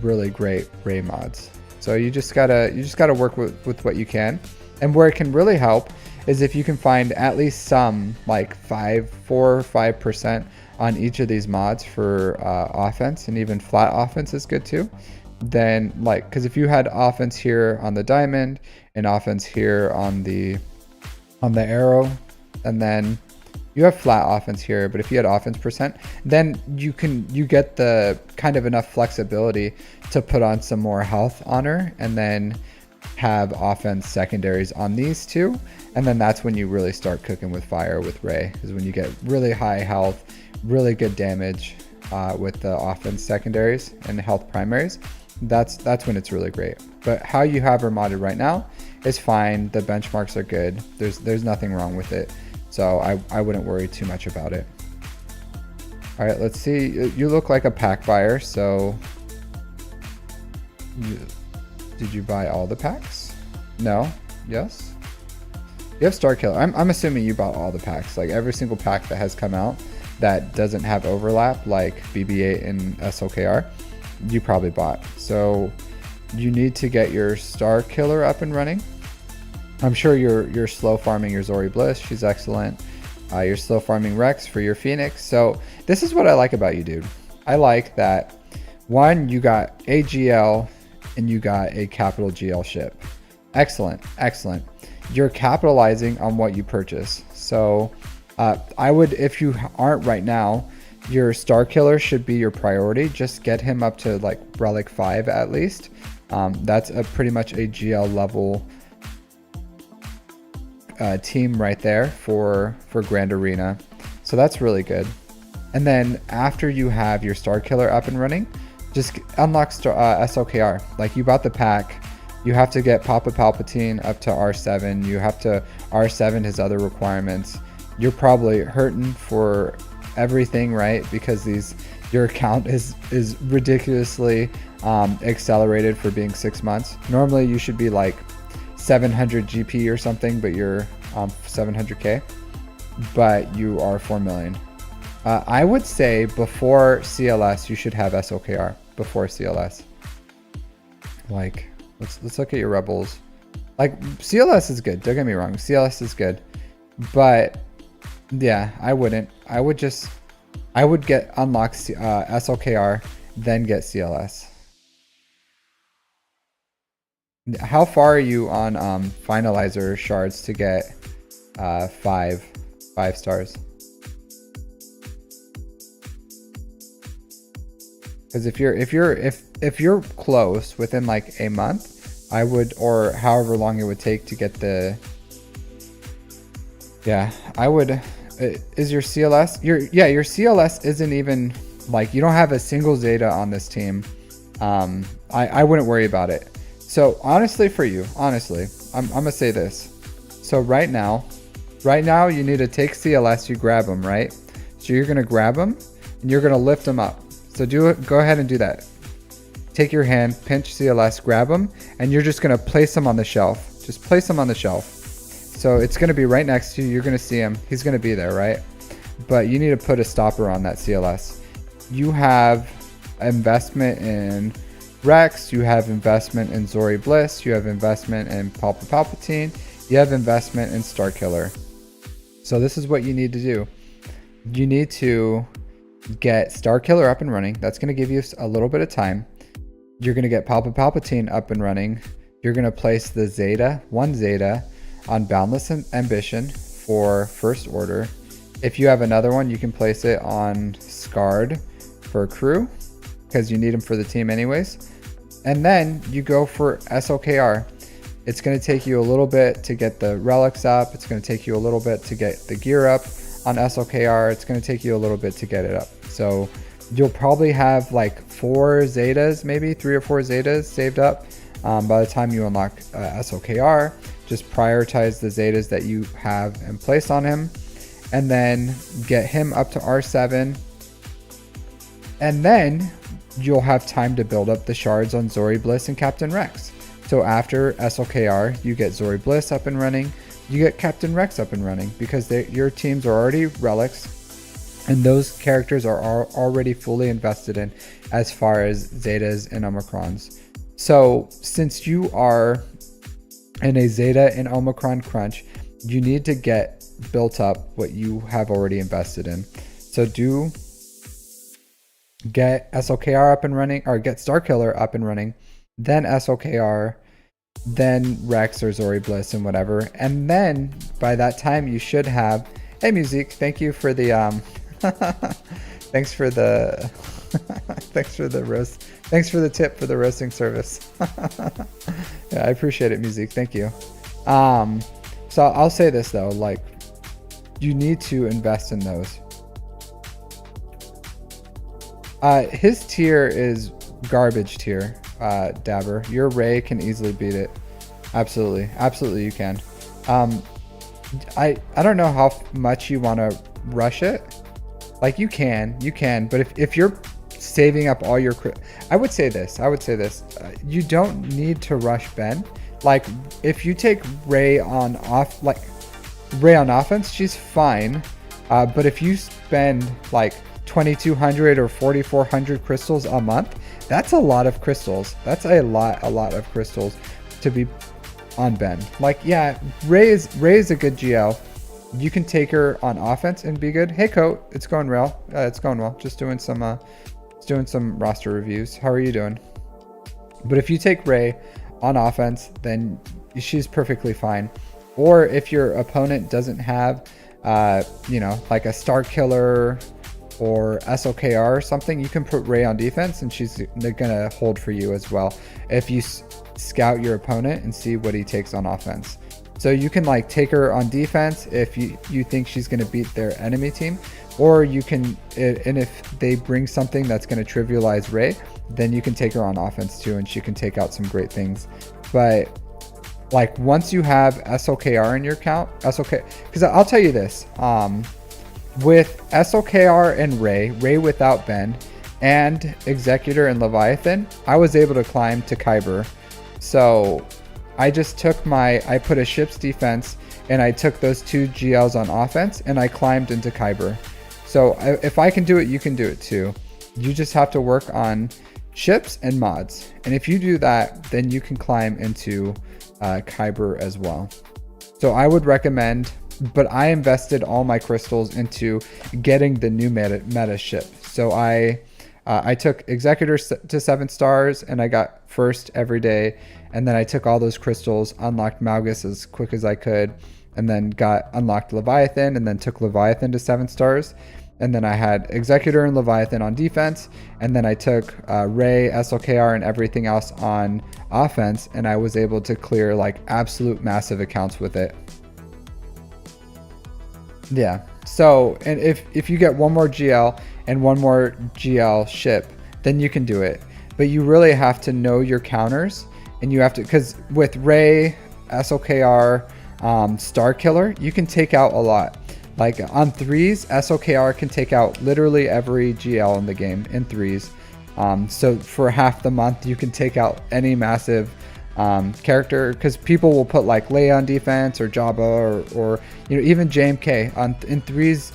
really great Ray mods. So you just gotta work with what you can, and where it can really help is if you can find at least some, like 4 or 5% on each of these mods for offense, and even flat offense is good too. Then, because if you had offense here on the diamond and offense here on the arrow, and then you have flat offense here, but if you had offense percent, then you get the kind of enough flexibility to put on some more health on her, and then have offense secondaries on these two, and then that's when you really start cooking with fire with Ray, is when you get really high health, really good damage with the offense secondaries and health primaries. That's when it's really great. But how you have her modded right now is fine. The benchmarks are good. There's nothing wrong with it, so I wouldn't worry too much about it. All right, let's see. You look like a pack buyer, so did you buy all the packs? No? Yes? You have Star Killer. I'm assuming you bought all the packs. Like every single pack that has come out that doesn't have overlap, like BB-8 and SLKR, you probably bought. So you need to get your Star Killer up and running. I'm sure you're slow farming your Zori Bliss. She's excellent. You're slow farming Rex for your Phoenix. So this is what I like about you, dude. I like that, one, you got a GL and you got a capital GL ship. Excellent, excellent. You're capitalizing on what you purchase. So I would, if you aren't right now, your Star Killer should be your priority. Just get him up to like Relic 5 at least. That's pretty much a GL level team right there for Grand Arena. So that's really good. And then after you have your Star Killer up and running, just unlock SLKR. Like you bought the pack, you have to get Papa Palpatine up to R7. You have to R7 his other requirements. You're probably hurting for everything, right? Because your account is ridiculously accelerated for being 6 months. Normally you should be like 700 GP or something, but you're 700k, but you are 4 million. I would say before CLS you should have SLKR before CLS. Like let's look at your rebels. Like CLS is good, don't get me wrong, CLS is good, but yeah, I would get unlock SLKR, then get CLS. How far are you on finalizer shards to get 5 stars? Because if you're close within like a month, I would, or however long it would take to get the, yeah, I would. Is your CLS, your CLS isn't even, like, you don't have a single Zeta on this team. I wouldn't worry about it. So honestly, for you, honestly, I'm gonna say this. So right now you need to take CLS, you grab them, right? So you're gonna grab them and you're gonna lift them up. So go ahead and do that. Take your hand, pinch CLS, grab them, and you're just gonna place them on the shelf. Just place them on the shelf. So it's gonna be right next to you. You're gonna see him. He's gonna be there, right? But you need to put a stopper on that CLS. You have investment in Rex, you have investment in Zori Bliss, you have investment in Papa Palpatine, you have investment in Star Killer. So this is what you need to do. You need to get Star Killer up and running. That's going to give you a little bit of time. You're going to get Papa Palpatine up and running. You're going to place the Zeta, one Zeta, on Boundless Ambition for First Order. If you have another one, you can place it on Scarred for Crew, because you need them for the team anyways. And then you go for SLKR. It's going to take you a little bit to get the relics up. It's going to take you a little bit to get the gear up on SLKR. It's going to take you a little bit to get it up. So you'll probably have like 4 Zetas, maybe 3 or 4 Zetas saved up by the time you unlock SLKR. Just prioritize the Zetas that you have in place on him, and then get him up to R7. And then you'll have time to build up the shards on Zori Bliss and Captain Rex. So after SLKR, you get Zori Bliss up and running, you get Captain Rex up and running, because your teams are already relics, and those characters are already fully invested in as far as Zetas and Omicrons. So since you are in a Zeta and Omicron crunch, you need to get built up what you have already invested in. So get SLKR up and running, or get Star Killer up and running, then SLKR, then Rex or Zori Bliss and whatever. And then by that time you should have, hey Music, thank you for the thanks for the Thanks for the roast. Thanks for the tip for the roasting service. Yeah, I appreciate it, Music. Thank you. So I'll say this though, like, you need to invest in those. His tier is garbage tier, Dabber. Your Ray can easily beat it. Absolutely. Absolutely you can. I don't know how much you want to rush it. Like you can, but if you're saving up all your, I would say this, you don't need to rush Ben. Like if you take Ray on offense, she's fine. But if you spend like 2,200 or 4,400 crystals a month, that's a lot of crystals. That's a lot of crystals to be on Ben. Like, yeah, Ray is a good GL. You can take her on offense and be good. Hey, Coat, it's going well. It's going well. Just doing some roster reviews. How are you doing? But if you take Ray on offense, then she's perfectly fine. Or if your opponent doesn't have, like a Star Killer or SOKR or something, you can put Ray on defense and she's gonna hold for you as well. If you scout your opponent and see what he takes on offense. So you can like take her on defense if you think she's going to beat their enemy team, or you can, and if they bring something that's going to trivialize Ray, then you can take her on offense too, and she can take out some great things. But like once you have SOKR in your account, because I'll tell you this, with SOKR and Ray without Ben, and Executor and Leviathan, I was able to climb to Kyber. So I just took I put a ship's defense and I took those 2 GLs on offense and I climbed into Kyber. So if I can do it, you can do it too. You just have to work on ships and mods. And if you do that, then you can climb into Kyber as well. So I would recommend, but I invested all my crystals into getting the new meta ship. So I took Executor to 7 stars and I got first every day. And then I took all those crystals, unlocked Malgus as quick as I could, and then unlocked Leviathan and then took Leviathan to 7 stars. And then I had Executor and Leviathan on defense. And then I took Ray, SLKR, and everything else on offense. And I was able to clear like absolute massive accounts with it. Yeah. So, and if you get one more GL and one more GL ship, then you can do it. But you really have to know your counters, and you have to, because with Ray, SOKR, Star Killer, you can take out a lot. Like on 3s, SOKR can take out literally every GL in the game in 3s. So for half the month, you can take out any massive character, because people will put like Leia on defense or Jabba or even JMK in 3s.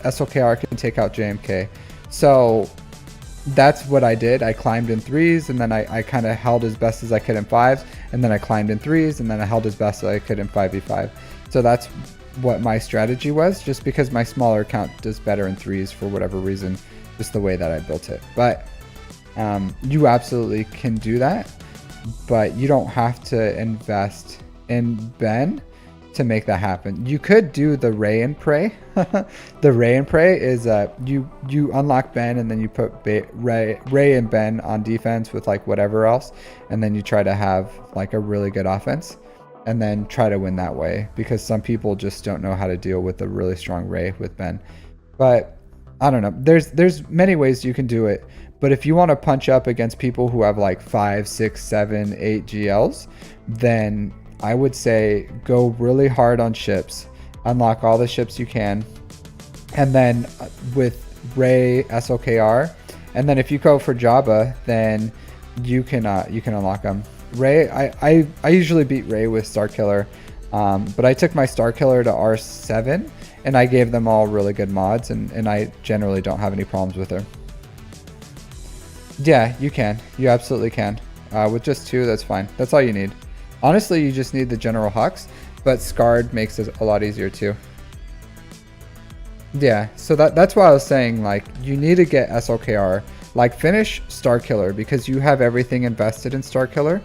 SOKR can take out JMK. So that's what I did. I climbed in 3s, and then I kind of held as best as I could in 5s, and then I climbed in 3s, and then I held as best as I could in 5v5. So that's what my strategy was, just because my smaller account does better in 3s for whatever reason, just the way that I built it. But you absolutely can do that, but you don't have to invest in Ben to make that happen. You could do the Ray and Pray. The Ray and Pray is you unlock Ben, and then you put Ray and Ben on defense with like whatever else, and then you try to have like a really good offense, and then try to win that way, because some people just don't know how to deal with a really strong Ray with Ben. But I don't know. There's many ways you can do it. But if you want to punch up against people who have like 5, 6, 7, 8 GLs, then I would say go really hard on ships, unlock all the ships you can, and then with Ray, SOKR, and then if you go for Jabba, then you can unlock them. Ray, I usually beat Ray with Star Killer, but I took my Star Killer to R7, and I gave them all really good mods, and I generally don't have any problems with her. Yeah, you can. You absolutely can. With just 2, that's fine. That's all you need. Honestly, you just need the General Hux, but Scarred makes it a lot easier too. Yeah, so that's why I was saying, like, you need to get SLKR. Like, finish Star Killer, because you have everything invested in Star Killer.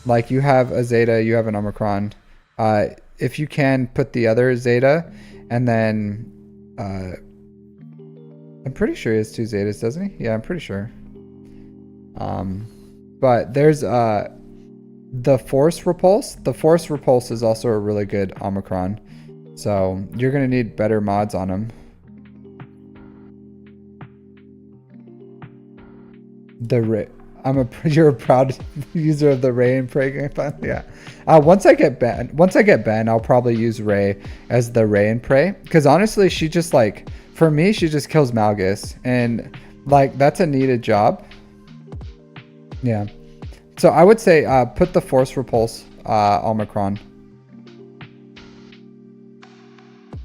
Like, you have a Zeta, you have an Omicron. If you can, put the other Zeta, and then I'm pretty sure he has 2 Zetas, doesn't he? Yeah, I'm pretty sure. But there's the Force Repulse. The Force Repulse is also a really good Omicron. So you're gonna need better mods on him. You're a proud user of the Ray and Pray game plan. Yeah. Once I get Ben, I'll probably use Ray as the Ray and Pray, because honestly, she just like, for me, she just kills Malgus, and like that's a needed job. Yeah. So I would say put the Force Repulse Omicron.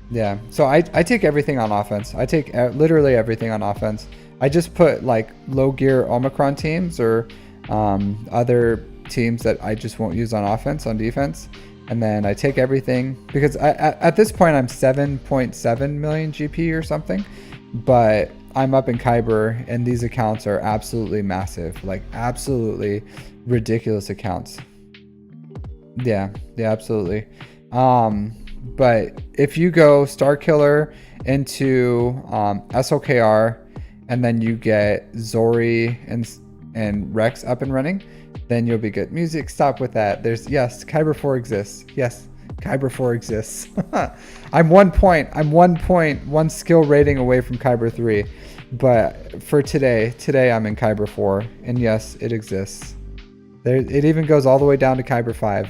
Yeah. So I take everything on offense. I take literally everything on offense. I just put like low gear Omicron teams or other teams that I just won't use on offense, on defense. And then I take everything, because at this point I'm 7.7 million GP or something, but I'm up in Kyber and these accounts are absolutely massive, like absolutely ridiculous accounts. Yeah, absolutely. But if you go Star Killer into SLKR, and then you get Zori and Rex up and running, then you'll be good. Music, stop with that. Yes, Kyber 4 exists. Yes, Kyber 4 exists. I'm 1 skill rating away from Kyber 3. But for today I'm in Kyber 4. And yes, it exists. It even goes all the way down to Kyber 5.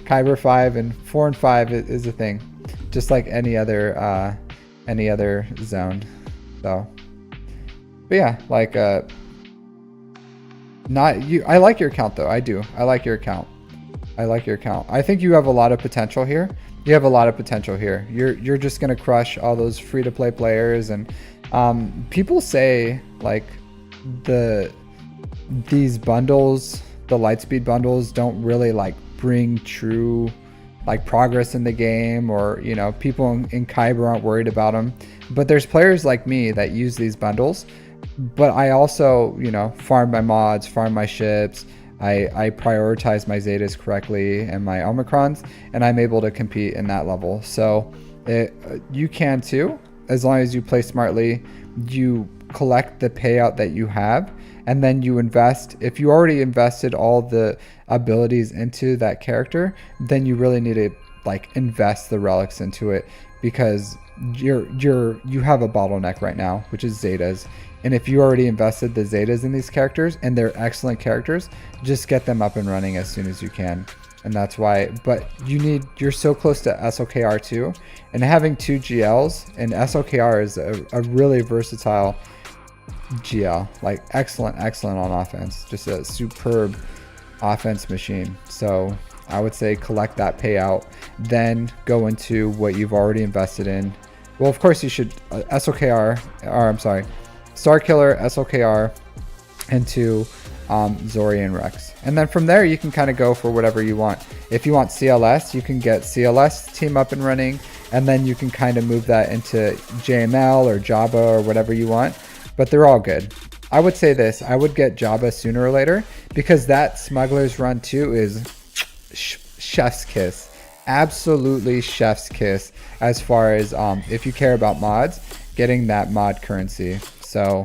Kyber 5 and 4 and 5 is a thing. Just like any other zone. So, but yeah, like I like your account though. I do. I like your account. I think you have a lot of potential here. You're just gonna crush all those free to play players, and people say like these bundles, the Lightspeed bundles, don't really like bring true like progress in the game, or you know, people in Kyber aren't worried about them. But there's players like me that use these bundles. But I also, you know, farm my mods, farm my ships. I prioritize my Zetas correctly and my Omicrons, and I'm able to compete in that level. So you can too, as long as you play smartly. You collect the payout that you have, and then you invest. If you already invested all the abilities into that character, then you really need to like invest the relics into it, because you have a bottleneck right now, which is Zetas. And if you already invested the Zetas in these characters, and they're excellent characters, just get them up and running as soon as you can. And that's why, but you're so close to SLKR too, and having 2 GLs, and SLKR is a really versatile GL, like excellent on offense, just a superb offense machine. So I would say collect that payout, then go into what you've already invested in. Well, of course you should Star Killer, SLKR, into Zori and Rex. And then from there, you can kind of go for whatever you want. If you want CLS, you can get CLS team up and running, and then you can kind of move that into JML or Jabba or whatever you want. But they're all good. I would say this, I would get Jabba sooner or later, because that Smuggler's Run 2 is chef's kiss. Absolutely chef's kiss, as far as if you care about mods, getting that mod currency. So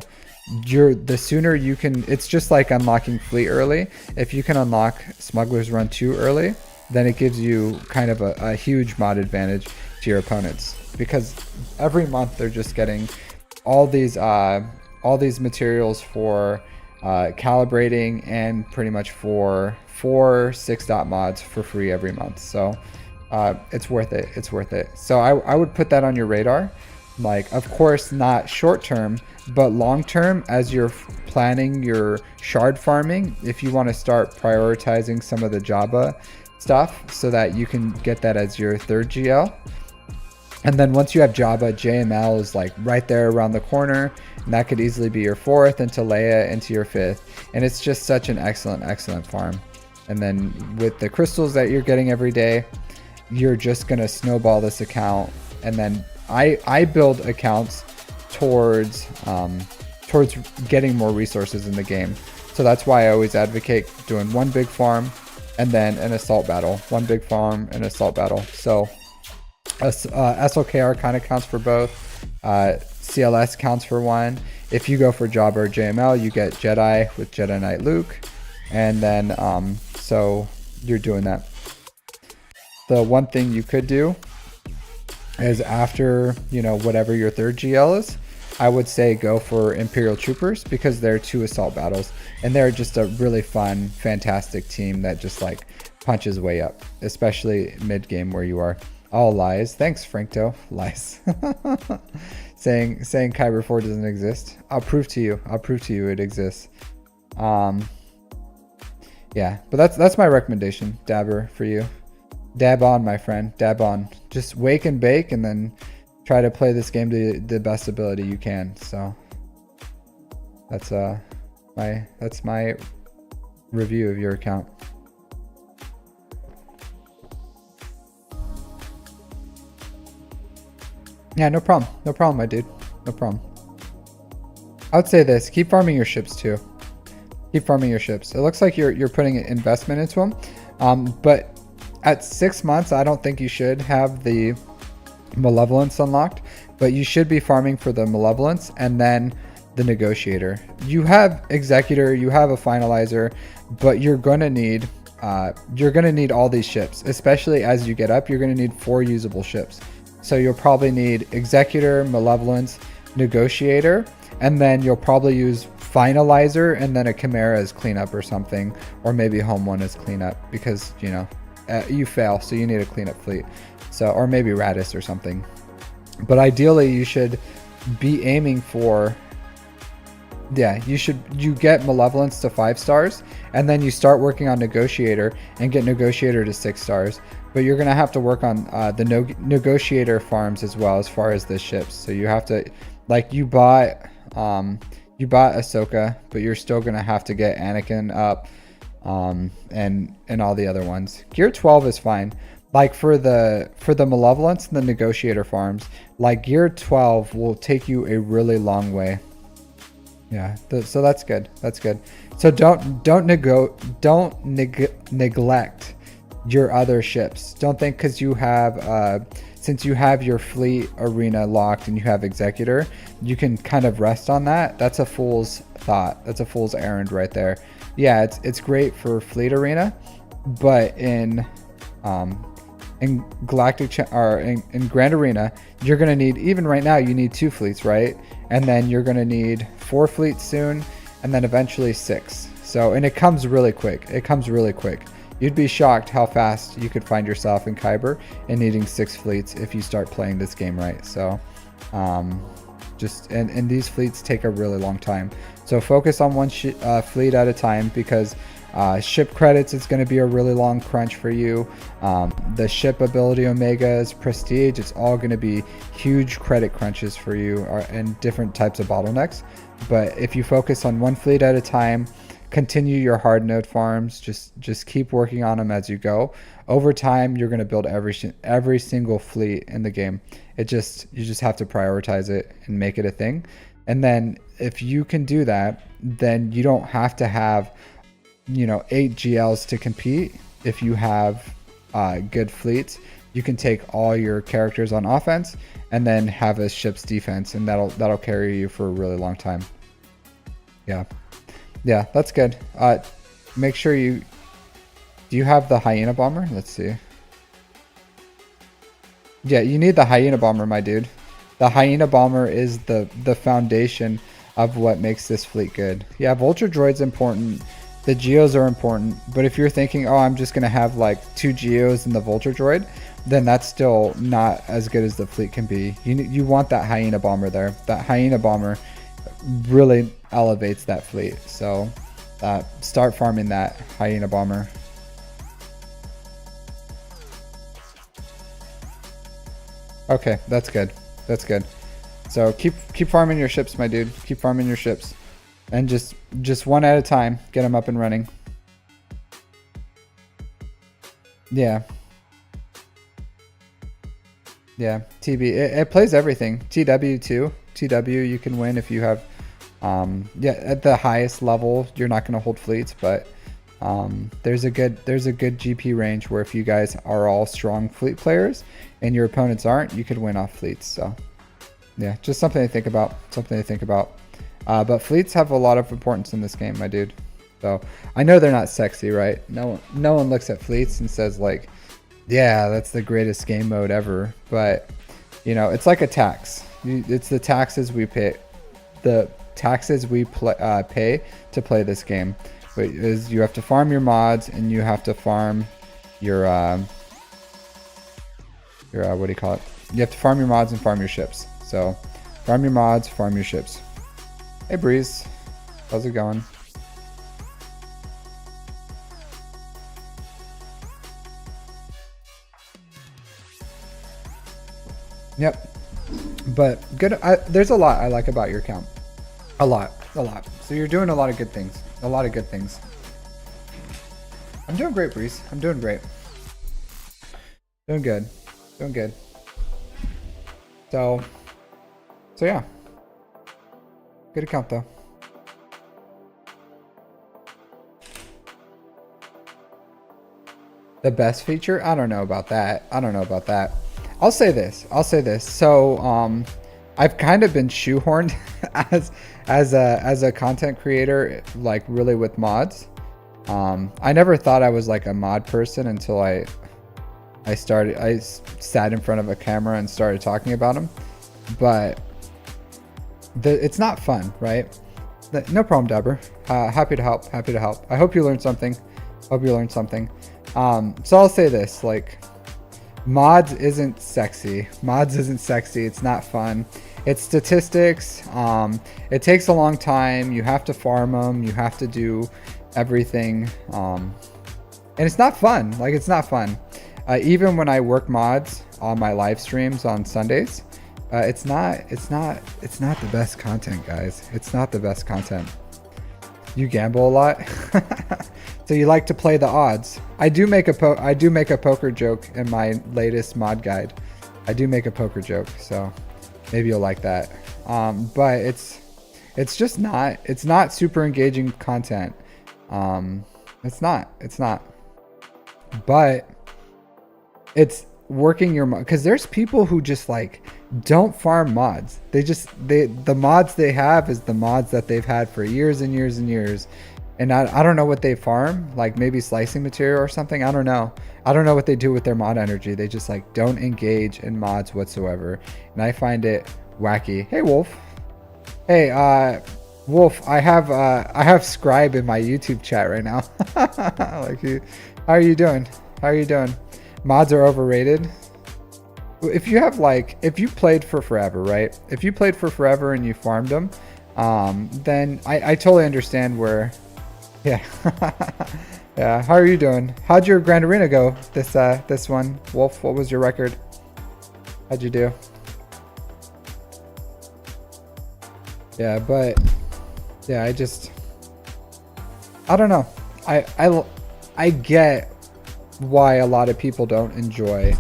the sooner you can, it's just like unlocking Fleet early. If you can unlock Smuggler's Run 2 early, then it gives you kind of a huge mod advantage to your opponents, because every month they're just getting all these materials for calibrating, and pretty much for 4 6-dot mods for free every month. So it's worth it. So I would put that on your radar. Like, of course, not short term, but long term, as you're planning your shard farming, if you want to start prioritizing some of the Jabba stuff so that you can get that as your 3rd GL. And then once you have Jabba, JML is like right there around the corner, and that could easily be your 4th, into Leia into your 5th. And it's just such an excellent farm. And then with the crystals that you're getting every day, you're just going to snowball this account. And then I build accounts towards getting more resources in the game. So that's why I always advocate doing 1 big farm and then an assault battle. 1 big farm and assault battle. So SLKR kind of counts for both. CLS counts for 1. If you go for Jabba or JML, you get Jedi with Jedi Knight Luke. And then, so you're doing that. The one thing you could do is after, you know, whatever your third GL is, I would say go for Imperial Troopers, because they're 2 assault battles and they're just a really fun, fantastic team that just like punches way up, especially mid game where you are. All lies. Thanks, Frankto. Lies. saying Kyber 4 doesn't exist. I'll prove to you. I'll prove to you it exists. Yeah, but that's my recommendation, Dabber, for you. Dab on, my friend. Dab on. Just wake and bake, and then try to play this game to the best ability you can. So that's my review of your account. Yeah, no problem. No problem, my dude. No problem. I would say this. Keep farming your ships too. Keep farming your ships. It looks like you're putting investment into them. But at 6 months, I don't think you should have the Malevolence unlocked. But you should be farming for the Malevolence and then the Negotiator. You have Executor, you have a Finalizer, but you're gonna need all these ships. Especially as you get up, you're gonna need 4 usable ships. So you'll probably need Executor, Malevolence, Negotiator, and then you'll probably use Finalizer and then a Chimera as cleanup or something, or maybe Home 1 as cleanup, because, you know, you fail, so you need a cleanup fleet. So, or maybe Radis or something. But ideally, you should be aiming for, yeah, you get Malevolence to 5 stars, and then you start working on Negotiator and get Negotiator to 6 stars. But you're going to have to work on the Negotiator farms as well, as far as the ships. So you have to, like, you bought Ahsoka, but you're still going to have to get Anakin up, and all the other ones. Gear 12 is fine. Like for the Malevolence and the Negotiator farms, like Gear 12 will take you a really long way. Yeah, so that's good. That's good. So don't neglect your other ships. Don't think because you have since you have your fleet arena locked and you have Executor, you can kind of rest on that. That's a fool's thought. That's a fool's errand right there. Yeah, it's great for fleet arena, but in Galactic or in Grand Arena, you're gonna need, even right now you need 2 fleets, right? And then you're gonna need 4 fleets soon, and then eventually 6. So, and it comes really quick. It comes really quick. You'd be shocked how fast you could find yourself in Kyber and needing 6 fleets if you start playing this game right. So, and these fleets take a really long time. So focus on one fleet at a time, because ship credits is going to be a really long crunch for you. The ship ability omegas, prestige, it's all going to be huge credit crunches for you, and different types of bottlenecks. But if you focus on one fleet at a time, continue your hard node farms, just keep working on them as you go. Over time, you're going to build every single fleet in the game. You just have to prioritize it and make it a thing. And then if you can do that, then you don't have to have, 8 GLs to compete. If you have good fleets, you can take all your characters on offense and then have a ship's defense, and that'll carry you for a really long time. Yeah, that's good. Make sure do you have the Hyena Bomber? Let's see. Yeah, you need the Hyena Bomber, my dude. The Hyena Bomber is the foundation of what makes this fleet good. Yeah, Vulture Droid's important. The Geos are important. But if you're thinking, oh, I'm just going to have like 2 Geos in the Vulture Droid, then that's still not as good as the fleet can be. You want that Hyena Bomber there. That Hyena Bomber really elevates that fleet. So start farming that Hyena Bomber. Okay, that's good. That's good. So keep farming your ships, my dude. Keep farming your ships, and just one at a time. Get them up and running. Yeah. Yeah. TB. It plays everything. TW too. TW you can win if you have. Yeah, at the highest level, you're not going to hold fleets, but there's a good GP range where if you guys are all strong fleet players and your opponents aren't, you could win off fleets. So Yeah, just something to think about. Something to think about. But fleets have a lot of importance in this game, my dude. So I know they're not sexy, right? No one looks at fleets and says like, yeah, that's the greatest game mode ever. But you know, it's like a tax. It's the taxes we pay. The taxes we pay to play this game. Is you have to farm your mods and you have to farm your what do you call it? You have to farm your mods and farm your ships. So farm your mods, farm your ships. Hey Breeze, how's it going? Yep, but good. There's a lot I like about your account. A lot. So you're doing a lot of good things. I'm doing great, Breeze. I'm doing great. Doing good. So yeah. Good account though. The best feature? I don't know about that. I'll say this. So I've kind of been shoehorned as a content creator, like really with mods. I never thought I was like a mod person until I sat in front of a camera and started talking about them. But it's not fun, right? No problem, Dubber. Happy to help. I hope you learned something. So I'll say this, like, mods isn't sexy. It's not fun. It's statistics. It takes a long time. You have to farm them. You have to do everything. And it's not fun. Even when I work mods on my live streams on Sundays, it's not the best content, guys. It's not the best content. You gamble a lot. So you like to play the odds. I do make a poker joke in my latest mod guide. I do make a poker joke, so maybe you'll like that. But it's just not. It's not super engaging content. It's not. But it's working your mod, because there's people who just like don't farm mods. The mods they have is the mods that they've had for years and years and years. And I don't know what they farm, like maybe slicing material or something. I don't know what they do with their mod energy. They just like don't engage in mods whatsoever. And I find it wacky. Hey Wolf. Hey Wolf, I have Scribe in my YouTube chat right now. How are you doing? Mods are overrated. If you played for forever, right? If you played for forever and you farmed them, then I totally understand where. Yeah. Yeah. How are you doing? How'd your Grand Arena go this one? Wolf, what was your record? How'd you do? Yeah, but yeah, I don't know. I get why a lot of people don't enjoy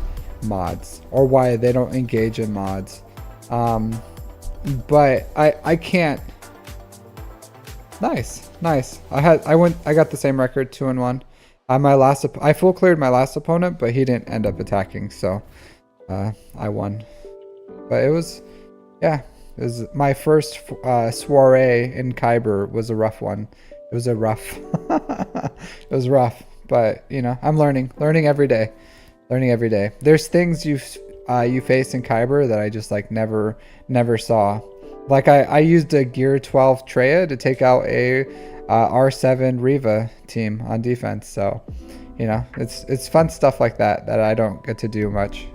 mods or why they don't engage in mods. But I can't. Nice. I got the same record, 2-1. I full cleared my last opponent, but he didn't end up attacking, so I won. But it was my first soiree in Kyber was a rough one. It was rough, but you know, I'm learning every day. There's things you face in Kyber that I just like never saw. Like I used a Gear 12 Treya to take out a R7 Riva team on defense. So, you know, it's fun stuff like that I don't get to do much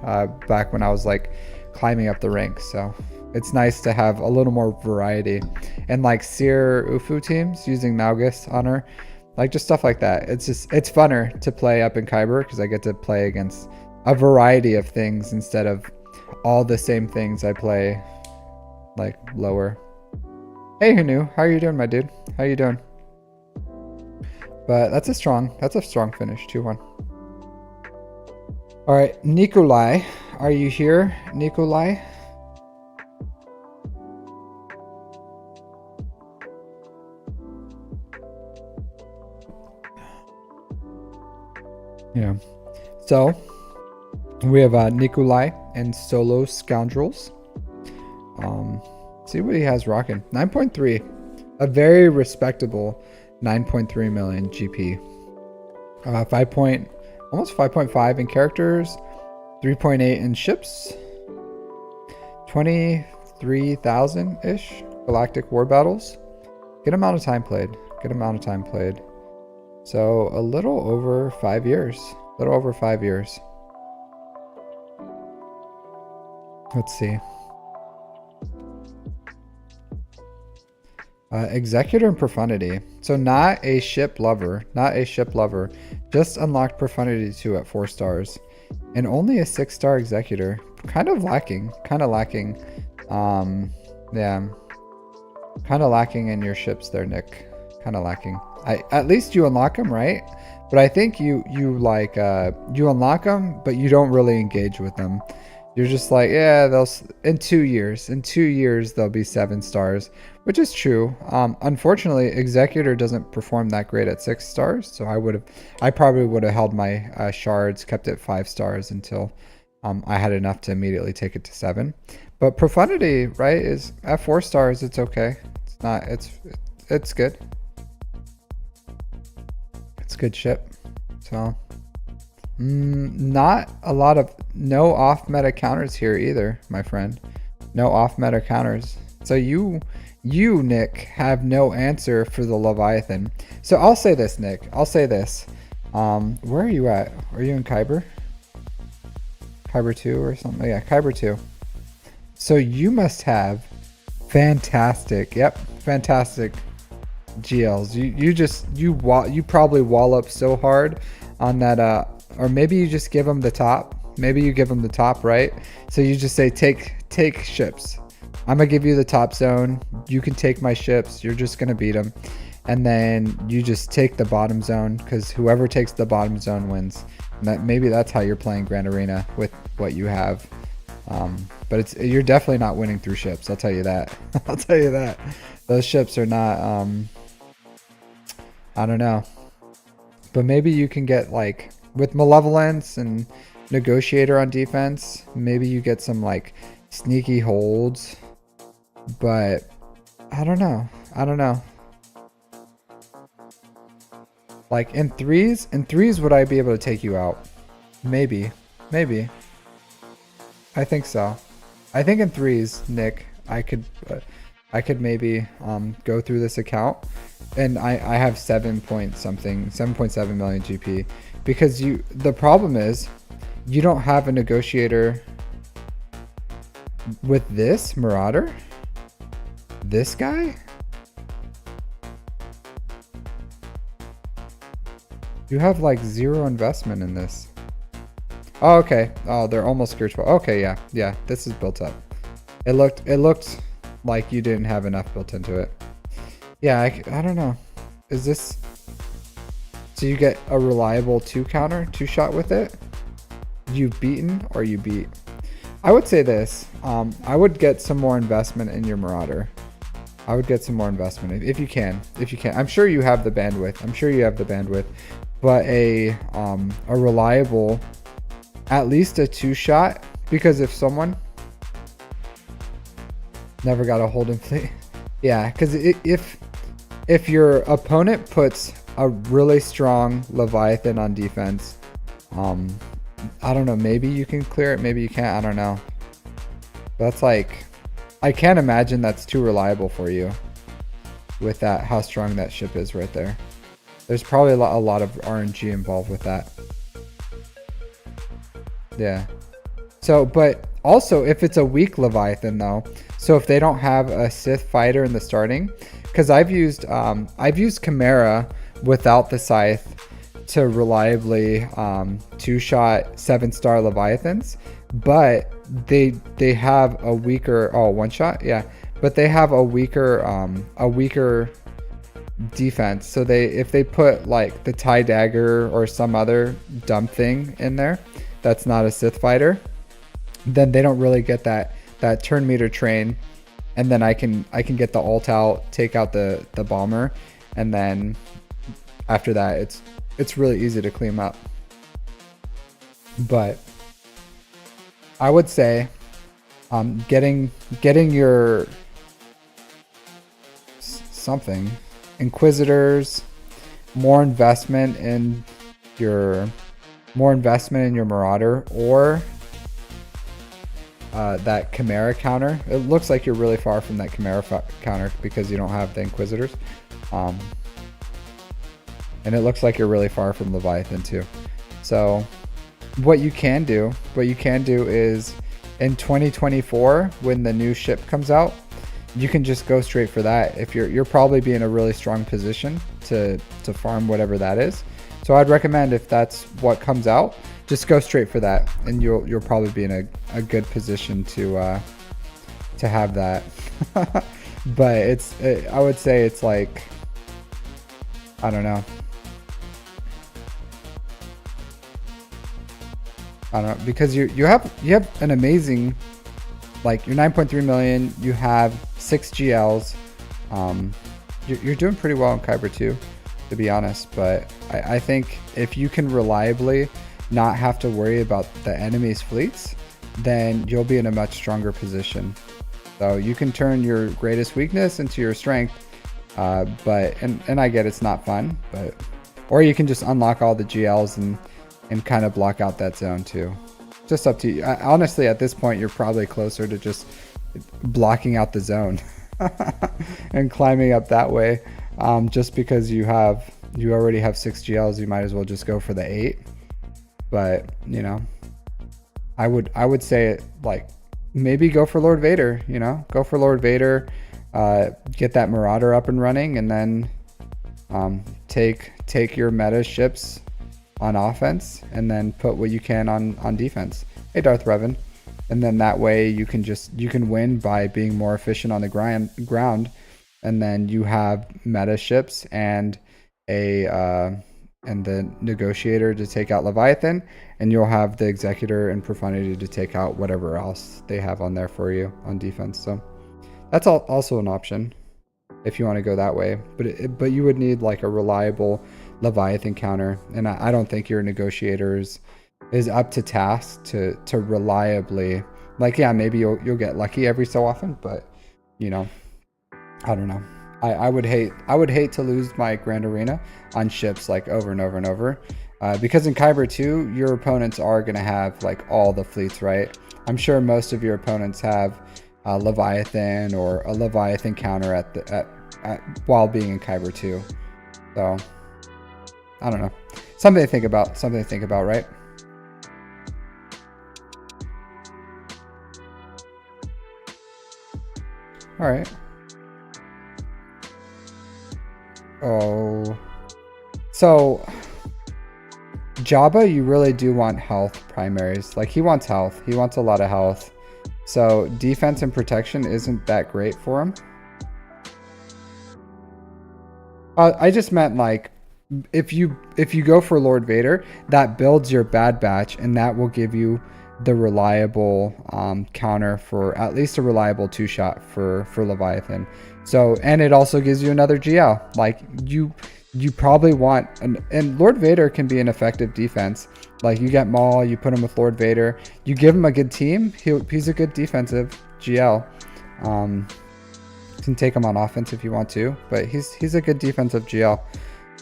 back when I was like climbing up the ranks. So it's nice to have a little more variety. And like Seer Ufu teams using Naugus on her, like just stuff like that. It's funner to play up in Kyber because I get to play against a variety of things instead of all the same things I play like lower. Hey Hanu, how are you doing, my dude? How you doing? But that's a strong finish, 2-1. All right, Nikolai, are you here, Nikolai? Yeah. So we have Nikolai and Solo Scoundrels. See what he has rocking. 9.3, a very respectable 9.3 million GP. 5 almost 5.5 in characters, 3.8 in ships, 23,000 ish galactic war battles. Good amount of time played. Good amount of time played. So a little over 5 years. A little over 5 years. Let's see. Executor and Profundity. So not a ship lover. Not a ship lover. Just unlocked Profundity 2 at 4 stars. And only a 6-star Executor. Kind of lacking. Kind of lacking. Yeah. Kind of lacking in your ships there, Nick. Kind of lacking. At least you unlock them, right? But I think you like you unlock them, but you don't really engage with them. You're just like, yeah, they'll in 2 years. In 2 years they'll be 7 stars, which is true. Unfortunately, Executor doesn't perform that great at 6 stars, so I probably would have held my shards, kept it 5 stars until I had enough to immediately take it to 7. But Profundity, right, is at 4 stars. It's okay. It's not. It's good. It's a good ship. So not a lot of no off meta counters here either, my friend. No off meta counters. So you Nick have no answer for the Leviathan. So I'll say this, Nick. I'll say this. Where are you at? Are you in Kyber? Kyber 2 or something? Yeah, Kyber 2. So you must have fantastic, fantastic GLs. You probably wallop so hard on that, or maybe you just give them the top. Maybe you give them the top, right? So you just say, take ships. I'm gonna give you the top zone. You can take my ships. You're just gonna beat them, and then you just take the bottom zone, because whoever takes the bottom zone wins. And maybe that's how you're playing Grand Arena with what you have. But you're definitely not winning through ships. I'll tell you that. I'll tell you that. Those ships are not, I don't know. But maybe you can get, like, with Malevolence and Negotiator on defense, maybe you get some, like, sneaky holds. But I don't know. I don't know. Like, in threes would I be able to take you out? Maybe. Maybe. I think so. I think in threes, Nick, I could maybe go through this account, and I have 7.7 million GP, because the problem is you don't have a negotiator with this Marauder. This guy? You have like 0 investment in this. Oh, okay. Oh, they're almost spiritual. Okay, yeah. This is built up. It looked like you didn't have enough built into it. Yeah, I don't know. Is this... So you get a reliable 2 shot with it? You've beaten or you beat? I would say this. I would get some more investment in your Marauder. I would get some more investment if you can. If you can. I'm sure you have the bandwidth. But a reliable... At least a 2-shot, because if someone never got a holding fleet, yeah, because if your opponent puts a really strong Leviathan on defense, I don't know, maybe you can clear it, maybe you can't, I don't know. That's like, I can't imagine that's too reliable for you with that, how strong that ship is right there. There's probably a lot of RNG involved with that. Yeah. So, but also if it's a weak Leviathan though, so if they don't have a Sith fighter in the starting, because I've used Chimera without the Scythe to reliably 2-shot 7-star Leviathans, but they have a weaker 1-shot, yeah, but they have a weaker defense. So if they put like the TIE Dagger or some other dumb thing in there that's not a Sith fighter, then they don't really get that turn meter train, and then I can get the ult out, take out the bomber, and then after that it's really easy to clean up. But I would say getting your something Inquisitors, more investment in your Marauder, or that Chimera counter. It looks like you're really far from that Chimera counter because you don't have the Inquisitors. And it looks like you're really far from Leviathan too. So what you can do is in 2024, when the new ship comes out, you can just go straight for that. If you're probably be in a really strong position to farm whatever that is. So I'd recommend, if that's what comes out, just go straight for that, and you'll probably be in a good position to have that. But I would say it's like, I don't know, because you have an amazing, like, you're 9.3 million, you have 6 GLs. You're doing pretty well in Kyber too, to be honest. But I think if you can reliably not have to worry about the enemy's fleets, then you'll be in a much stronger position. So you can turn your greatest weakness into your strength. But I get it's not fun, but, or you can just unlock all the GLs and kind of block out that zone too. Just up to you. Honestly, at this point, you're probably closer to just blocking out the zone and climbing up that way. Just because you already have 6 GLs, you might as well just go for the 8. But you know, I would say, like, maybe go for Lord Vader. You know, go for Lord Vader. Get that Marauder up and running, and then take your meta ships on offense, and then put what you can on defense. Hey, Darth Revan. And then that way you can win by being more efficient on the ground, and then you have meta ships and the Negotiator to take out Leviathan, and you'll have the Executor and Profundity to take out whatever else they have on there for you on defense. So that's also an option if you want to go that way. But you would need like a reliable Leviathan counter, and I don't think your Negotiator is up to task to reliably, like, yeah, maybe you'll get lucky every so often, but you know, I don't know. I would hate to lose my Grand Arena on ships like over and over and over, because in Kyber 2, your opponents are going to have like all the fleets, right? I'm sure most of your opponents have Leviathan or a Leviathan counter while being in Kyber 2. So I don't know. Something to think about, right? All right. Oh, so Jabba, you really do want health primaries. Like, he wants health. He wants a lot of health. So defense and protection isn't that great for him. I just meant, like, if you go for Lord Vader, that builds your Bad Batch, and that will give you the reliable counter for at least a reliable 2-shot for Leviathan. So, and it also gives you another GL. Like, you probably want and Lord Vader can be an effective defense. Like, you get Maul, you put him with Lord Vader, you give him a good team, he's a good defensive GL. You can take him on offense if you want to, but he's a good defensive GL.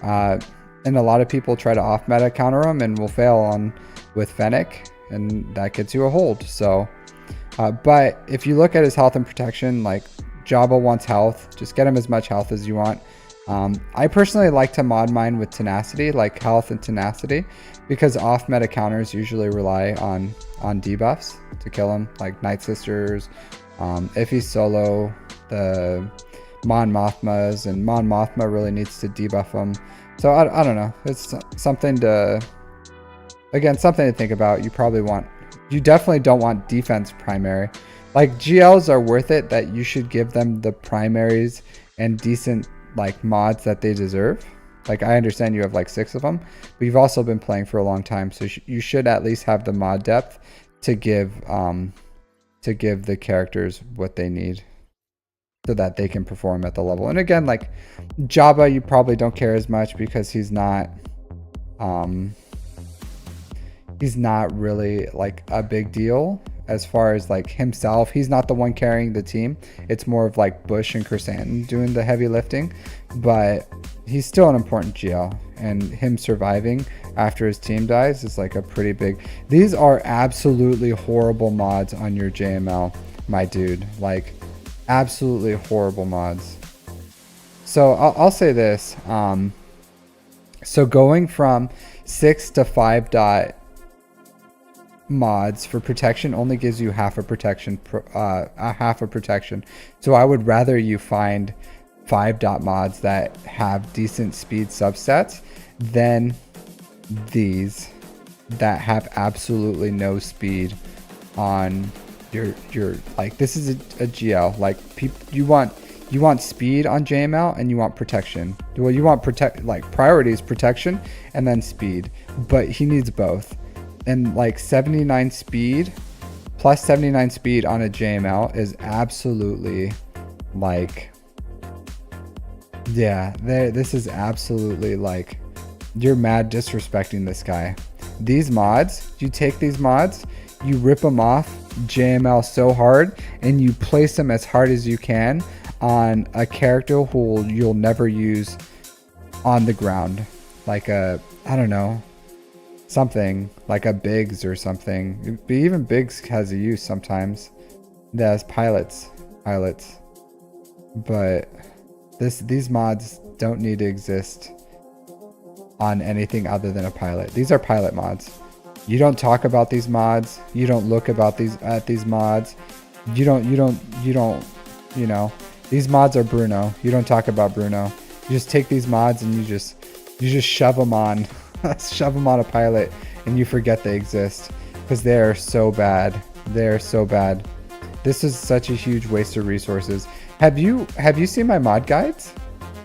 And a lot of people try to off meta counter him and will fail with Fennec, and that gets you a hold. So but if you look at his health and protection, like, Jabba wants health. Just get him as much health as you want. I personally like to mod mine with tenacity, like health and tenacity, because off meta counters usually rely on debuffs to kill him, like Night Sisters. If he's solo, the Mon Mothmas, and Mon Mothma really needs to debuff him. So I don't know. It's something to think about. You definitely don't want defense primary. Like, GLs are worth it, that you should give them the primaries and decent, like, mods that they deserve. Like, I understand you have like 6 of them, but you've also been playing for a long time, so you should at least have the mod depth to give the characters what they need so that they can perform at the level. And again, like, Jabba, you probably don't care as much because he's not really like a big deal as far as like himself. He's not the one carrying the team. It's more of like Bush and Chrysanthemum doing the heavy lifting, but he's still an important GL, and him surviving after his team dies is like a pretty big. These are absolutely horrible mods on your JML, my dude. Like absolutely horrible mods. So I'll say this. So going from 6 to 5 dot mods for protection only gives you half a protection. So I would rather you find 5 dot mods that have decent speed subsets than these that have absolutely no speed on your like. This is a GL. Like you want speed on JML and you want protection. Well, you want priority is protection and then speed, but he needs both. And like 79 speed plus 79 speed on a JML is absolutely like, yeah, this is absolutely like, you're mad disrespecting this guy. These mods, you take these mods, you rip them off JML so hard, and you place them as hard as you can on a character who you'll never use on the ground. Like I don't know, something like a Biggs or something. But even Biggs has a use sometimes. That's pilots. But these mods don't need to exist on anything other than a pilot. These are pilot mods. You don't talk about these mods. You don't look at these mods. You know, these mods are Bruno. You don't talk about Bruno. You just take these mods and you just shove them on a pilot, and you forget they exist because they are so bad. They're so bad. This is such a huge waste of resources. Have you seen my mod guides,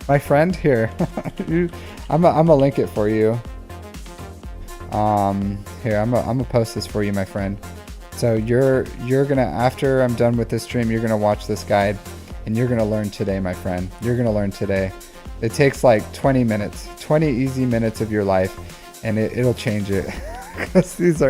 my friend? Here, I'm gonna link it for you. Here, I'm gonna post this for you, my friend. So you're gonna, after I'm done with this stream, you're gonna watch this guide, and you're gonna learn today, my friend. You're gonna learn today. It takes like 20 minutes, 20 easy minutes of your life, and it'll change it. Because these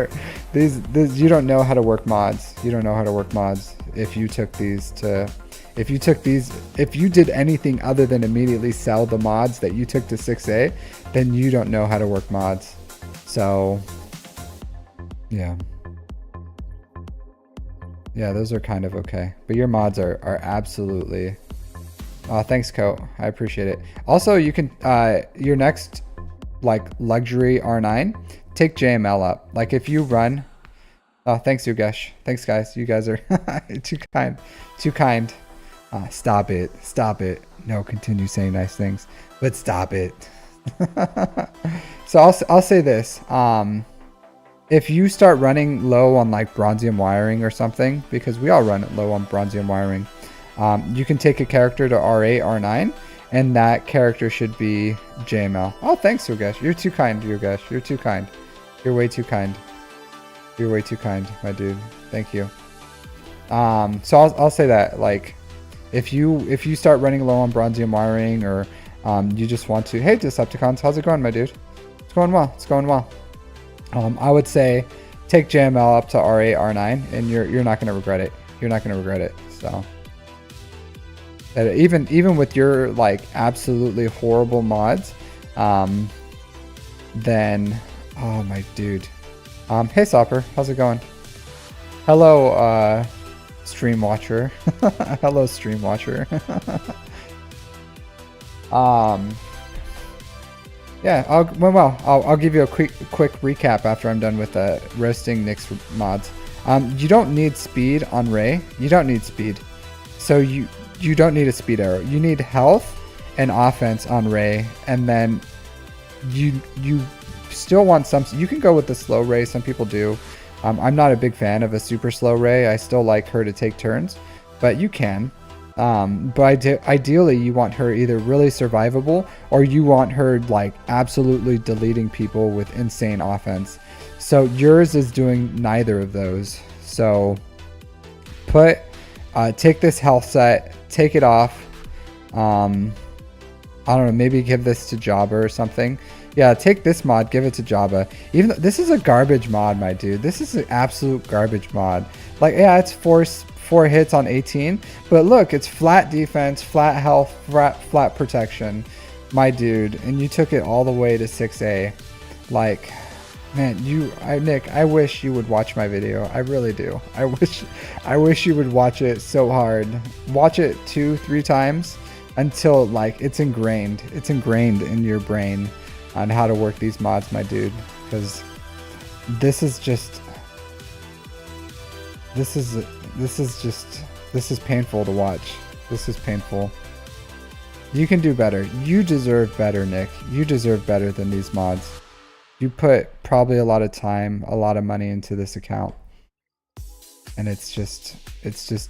you don't know how to work mods. You don't know how to work mods if you took these to. If you did anything other than immediately sell the mods that you took to 6A, then you don't know how to work mods. So, yeah. Yeah, those are kind of okay. But your mods are absolutely... thanks, Coat. I appreciate it. Also, you can... your next, like, luxury R9, take JML up. Like, if you run... Oh, thanks, Yugesh. Thanks, guys. You guys are too kind. Too kind. Stop it. Stop it. No, continue saying nice things, but stop it. So I'll say this. If you start running low on like bronzium wiring or something, because we all run low on bronzium wiring, you can take a character to R8, R9, and that character should be JML. Oh, thanks, Yugesh. You're too kind, Yugesh. You're too kind. You're way too kind. You're way too kind, my dude. Thank you. So I'll say that, like, if you start running low on bronzium wiring, or you just want to, hey Decepticons, how's it going, my dude? It's going well. It's going well. I would say take JML up to R8, R9, and you're not gonna regret it. You're not gonna regret it. So even with your like absolutely horrible mods, then oh my dude. Hey Sopper, how's it going? Hello, stream watcher. Hello, stream watcher. Yeah, I'll give you a quick recap after I'm done with roasting Nick's mods. You don't need speed on Ray. You don't need speed, so you don't need a speed arrow. You need health and offense on Ray, and then you still want some. You can go with the slow Ray. Some people do. I'm not a big fan of a super slow Ray. I still like her to take turns, but you can. But ideally, you want her either really survivable, or you want her like absolutely deleting people with insane offense. So yours is doing neither of those. So take this health set, take it off. I don't know, maybe give this to Jobber or something. Yeah, take this mod, give it to Jabba. Even though this is a garbage mod, my dude. This is an absolute garbage mod. Like, yeah, it's four hits on 18, but look, it's flat defense, flat health, flat protection, my dude. And you took it all the way to 6A. Like, man, Nick, I wish you would watch my video. I really do. I wish you would watch it so hard. Watch it 2-3 times until like it's ingrained in your brain on how to work these mods, my dude, because this is painful to watch. This is painful. You can do better. You deserve better, Nick. You deserve better than these mods. You put probably a lot of time, a lot of money into this account, and it's just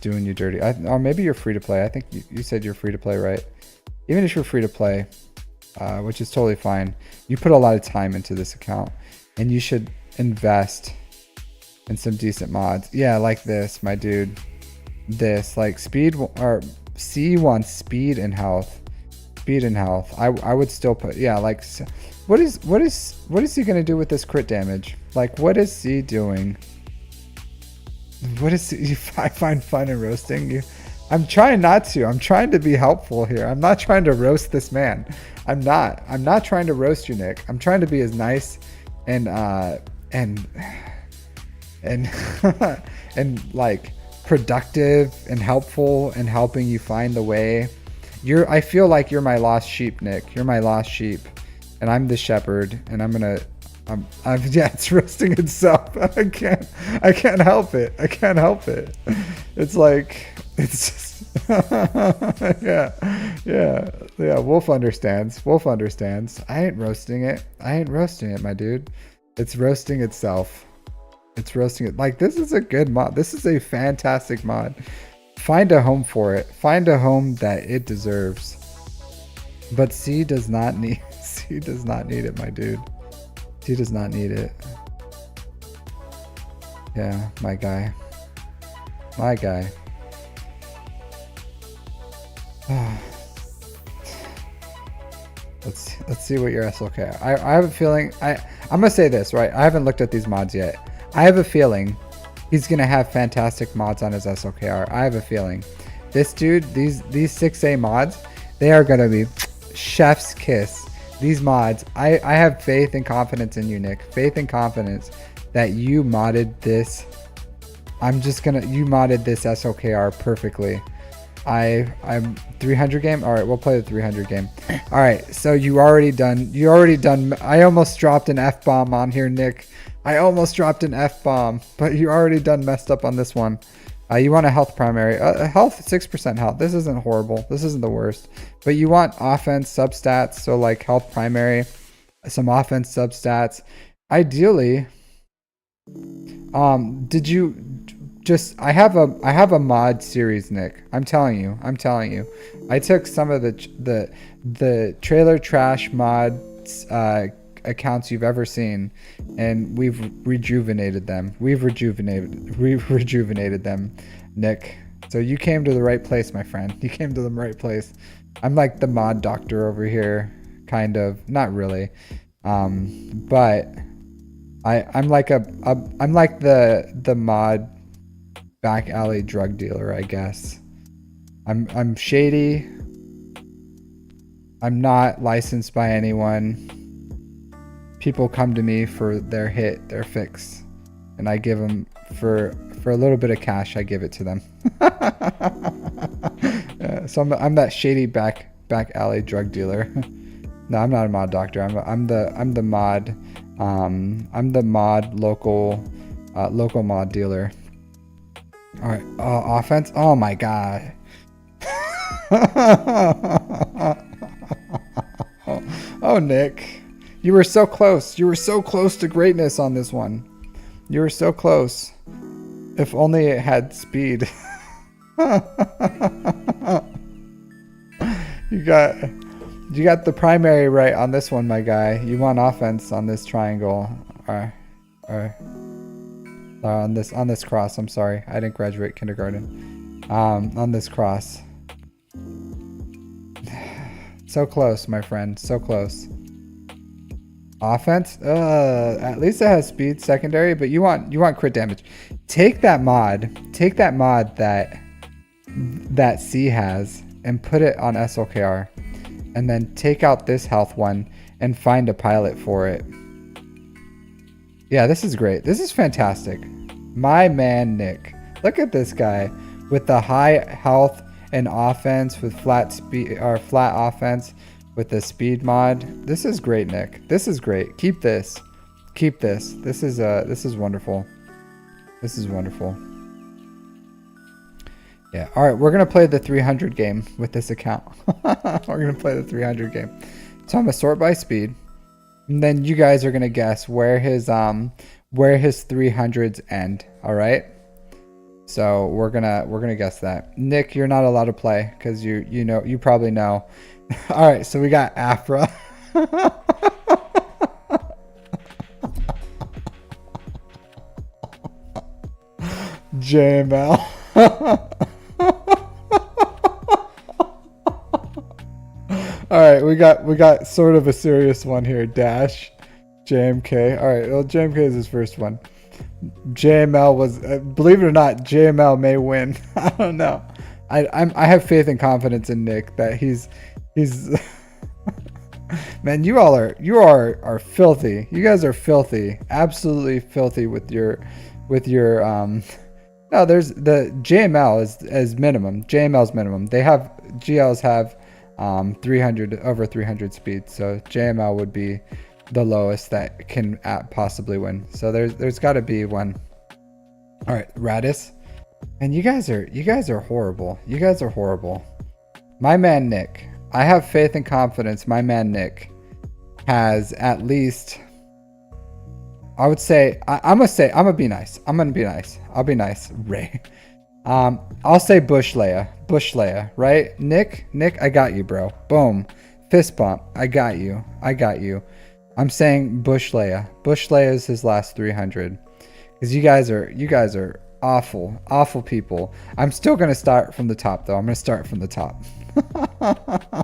doing you dirty. Or maybe you're free to play. I think you said you're free to play, right? Even if you're free to play, which is totally fine, you put a lot of time into this account, and you should invest in some decent mods. Yeah, like this, my dude. This, like speed, or C wants speed and health. Speed and health. I would still put, yeah, like, what is he gonna do with this crit damage? Like, what is C doing? What is he? I find fun in roasting you. I'm trying not to. I'm trying to be helpful here. I'm not trying to roast this man. I'm not trying to roast you, Nick. I'm trying to be as nice and and like productive and helpful and helping you find the way. I feel like you're my lost sheep, Nick. You're my lost sheep, and I'm the shepherd, and yeah, it's roasting itself. I can't help it. I can't help it. It's like, it's just, yeah. Wolf understands. Wolf understands. I ain't roasting it, my dude. It's roasting itself. It's roasting it. Like, this is a good mod. This is a fantastic mod. Find a home for it. Find a home that it deserves. But C does not need it, my dude. C does not need it. Yeah, my guy. My guy. Let's see what your SLK. I have a feeling. I'm gonna say this, right? I haven't looked at these mods yet. I have a feeling he's gonna have fantastic mods on his SLKR. I have a feeling. This dude, these 6A mods, they are gonna be chef's kiss. These mods, I have faith and confidence in you, Nick. Faith and confidence that you modded this. You modded this SLKR perfectly. I'm 300 game. All right, we'll play the 300 game. All right, so you already done. I almost dropped an F-bomb on here, Nick. I almost dropped an F-bomb, but you already done messed up on this one. You want a health primary. Health, 6% health. This isn't horrible. This isn't the worst. But you want offense substats, so like health primary, some offense substats. Ideally, did you just... I have a mod series, Nick. I'm telling you. I took some of the trailer trash mods accounts you've ever seen, and we've rejuvenated them. We've rejuvenated them, Nick. So you came to the right place, my friend. You came to the right place. I'm like the mod doctor over here, kind of. Not really, but I'm like the mod back alley drug dealer, I guess. I'm shady. I'm not licensed by anyone. People come to me for their fix, and I give them for a little bit of cash. I give it to them. Yeah, so I'm that shady back alley drug dealer. No, I'm not a mod doctor. I'm the mod local mod dealer. All right, offense. Oh my god. Oh, Nick. You were so close. You were so close to greatness on this one. You were so close. If only it had speed. You got the primary right on this one, my guy. You want offense on this triangle. All right. On this cross. I'm sorry. I didn't graduate kindergarten. On this cross. So close, my friend. So close. Offense, at least it has speed secondary, but you want crit damage. Take that mod that C has and put it on SLKR, and then take out this health one and find a pilot for it. Yeah, this is great. This is fantastic. My man Nick. Look at this guy with the high health and offense with flat speed or flat offense with the speed mod. This is great, Nick. This is great. Keep this. Keep this. This is wonderful. This is wonderful. Yeah. All right, we're going to play the 300 game with this account. We're going to play the 300 game. So I'm going to sort by speed. And then you guys are going to guess where his 300s end, all right? So we're going to guess that. Nick, you're not allowed to play cuz you probably know. All right, so we got Afra. JML. All right, we got sort of a serious one here. Dash, JMK. All right, well, JMK is his first one. JML was, believe it or not, JML may win. I don't know. I have faith and confidence in Nick that he's man, you are filthy. You guys are filthy, absolutely filthy with your no, there's the JML is minimum. JML's minimum. They have GLs have 300 over 300 speed, so JML would be the lowest that can possibly win. So there's got to be one. All right, Radis, and you guys are horrible. You guys are horrible. My man Nick, I have faith and confidence. My man Nick has at least, I would say, I'm gonna be nice. I'll be nice. Ray. I'll say Bush Leia, right? Nick, I got you, bro. Boom. Fist bump. I got you. I'm saying Bush Leia. Bush Leia is his last 300. Because you guys are awful people. I'm still gonna start from the top though. I'm gonna start from the top.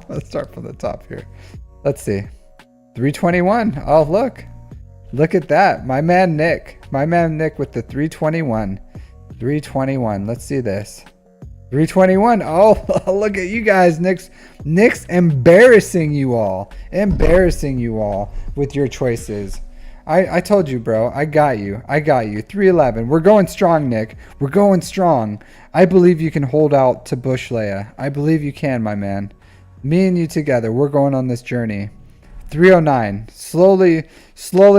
Let's start from the top here. Let's see. 321. Oh, look at that. My man Nick with the 321. 321. Let's see this. 321. Oh, look at you guys. Nick's embarrassing you all with your choices. I told you, bro. I got you. 311. We're going strong, Nick. We're going strong. I believe you can hold out to Bush Leia. I believe you can, my man. Me and you together. We're going on this journey. 309. Slowly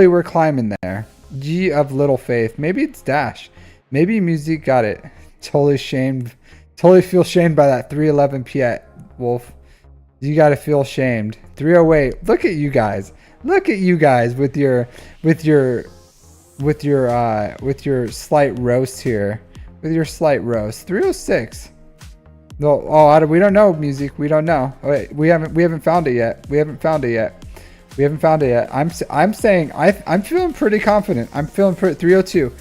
we're climbing there. G of little faith. Maybe it's Dash. Maybe Music got it. Totally feel shamed by that 311 Piet, Wolf. You gotta feel shamed. 308. Look at you guys. With your slight roast here. With your slight roast. 306. No, we don't know, Music. We don't know. Oh, wait, we haven't found it yet. I'm saying I'm feeling pretty confident. 302.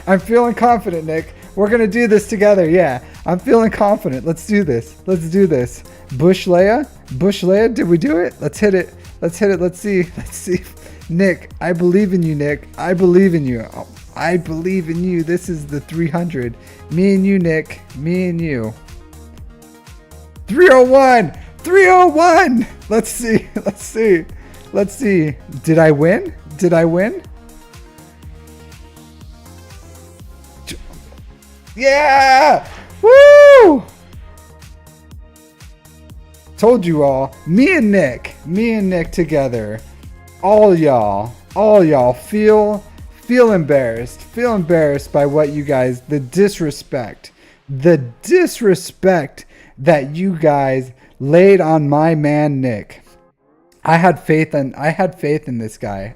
I'm feeling confident, Nick. We're gonna do this together. Yeah, I'm feeling confident. Let's do this. Bush Leia. Did we do it? Let's hit it. Let's see. Nick, I believe in you, Nick. I believe in you. This is the 300. Me and you, Nick. Me and you. 301. Let's see. Did I win? Yeah! Woo! Told you all. Me and Nick together. All y'all feel embarrassed by what you guys, the disrespect that you guys laid on my man Nick. I had faith in this guy.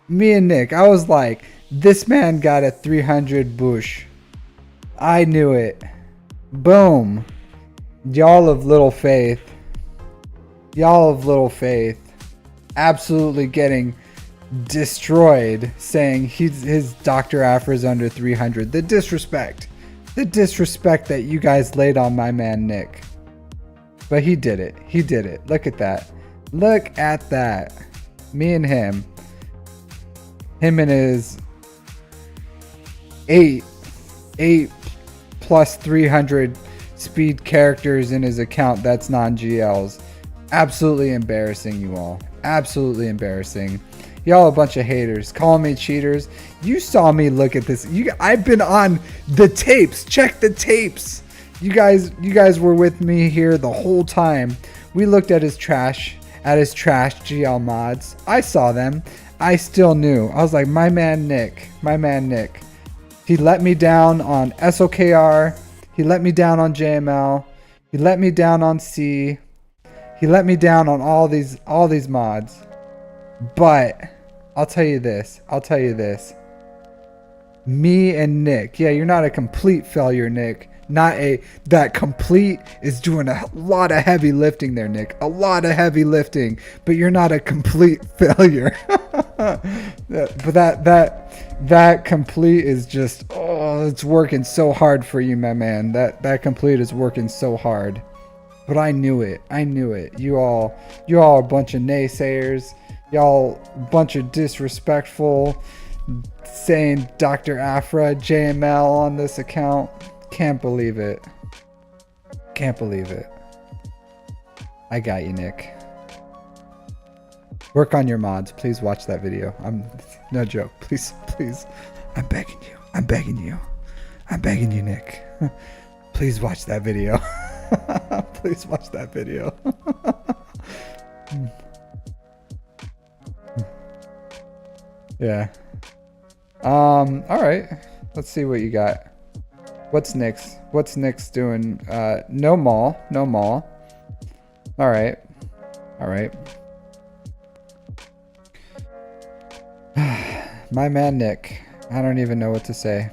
Me and Nick, I was like, this man got a 300 Bush. I knew it. Boom. Y'all of little faith. Absolutely getting destroyed, saying his Dr. Afra's under 300. The disrespect that you guys laid on my man Nick. But he did it. Look at that. Look at that. Me and him. Him and his 8 plus 300 speed characters in his account that's non-GLs. Absolutely embarrassing, you all. Absolutely embarrassing. Y'all a bunch of haters calling me cheaters. You saw me look at this. I've been on the tapes. Check the tapes. You guys were with me here the whole time. We looked at his trash GL mods. I saw them. I still knew. I was like, my man Nick. He let me down on SWGOH. He let me down on JML. He let me down on C. He let me down on all these mods. But I'll tell you this. Me and Nick. Yeah, you're not a complete failure, Nick. That complete is doing a lot of heavy lifting there, Nick. A lot of heavy lifting, but you're not a complete failure. But that complete is just, oh, it's working so hard for you, my man. That complete is working so hard. But I knew it. You all are a bunch of naysayers. Y'all a bunch of disrespectful, saying Dr. Afra JML on this account. Can't believe it. I got you, Nick. Work on your mods. Please watch that video. No joke. Please. I'm begging you, Nick. Please watch that video. Please watch that video. Yeah. All right. Let's see what you got. What's next doing? No mall. All right. My man Nick. I don't even know what to say.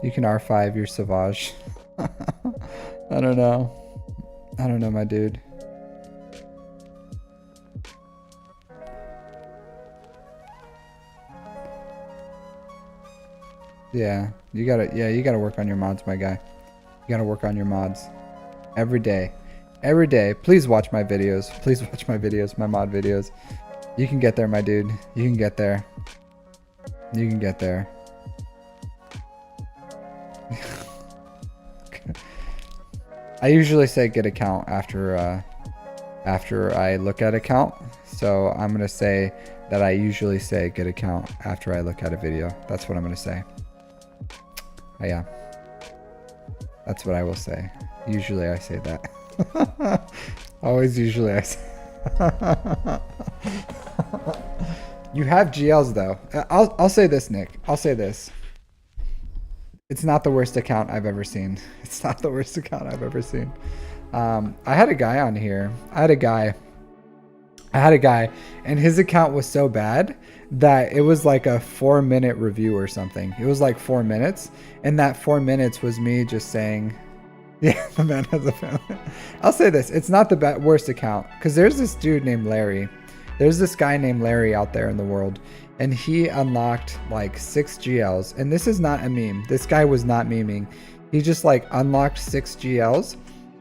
You can R5 your SWGOH. I don't know, my dude. Yeah, you gotta work on your mods, my guy. You gotta work on your mods every day. Please watch my videos. My mod videos. You can get there, my dude. You can get there. I usually say get account after I look at account. So I'm gonna say that I usually say get account after I look at a video. That's what I'm gonna say. Yeah, that's what I will say. Usually I say that. Always usually I say. You have GLs though. I'll say this, Nick. I'll say this. It's not the worst account I've ever seen. I had a guy on here. I had a guy and his account was so bad that it was like a 4-minute review or something. It was like 4 minutes, and that 4 minutes was me just saying, yeah, the man has a family. I'll say this, it's not the worst account, because there's this dude named Larry. There's this guy named Larry out there in the world, and he unlocked like 6 GLs, and this is not a meme. This guy was not memeing. He just like unlocked 6 GLs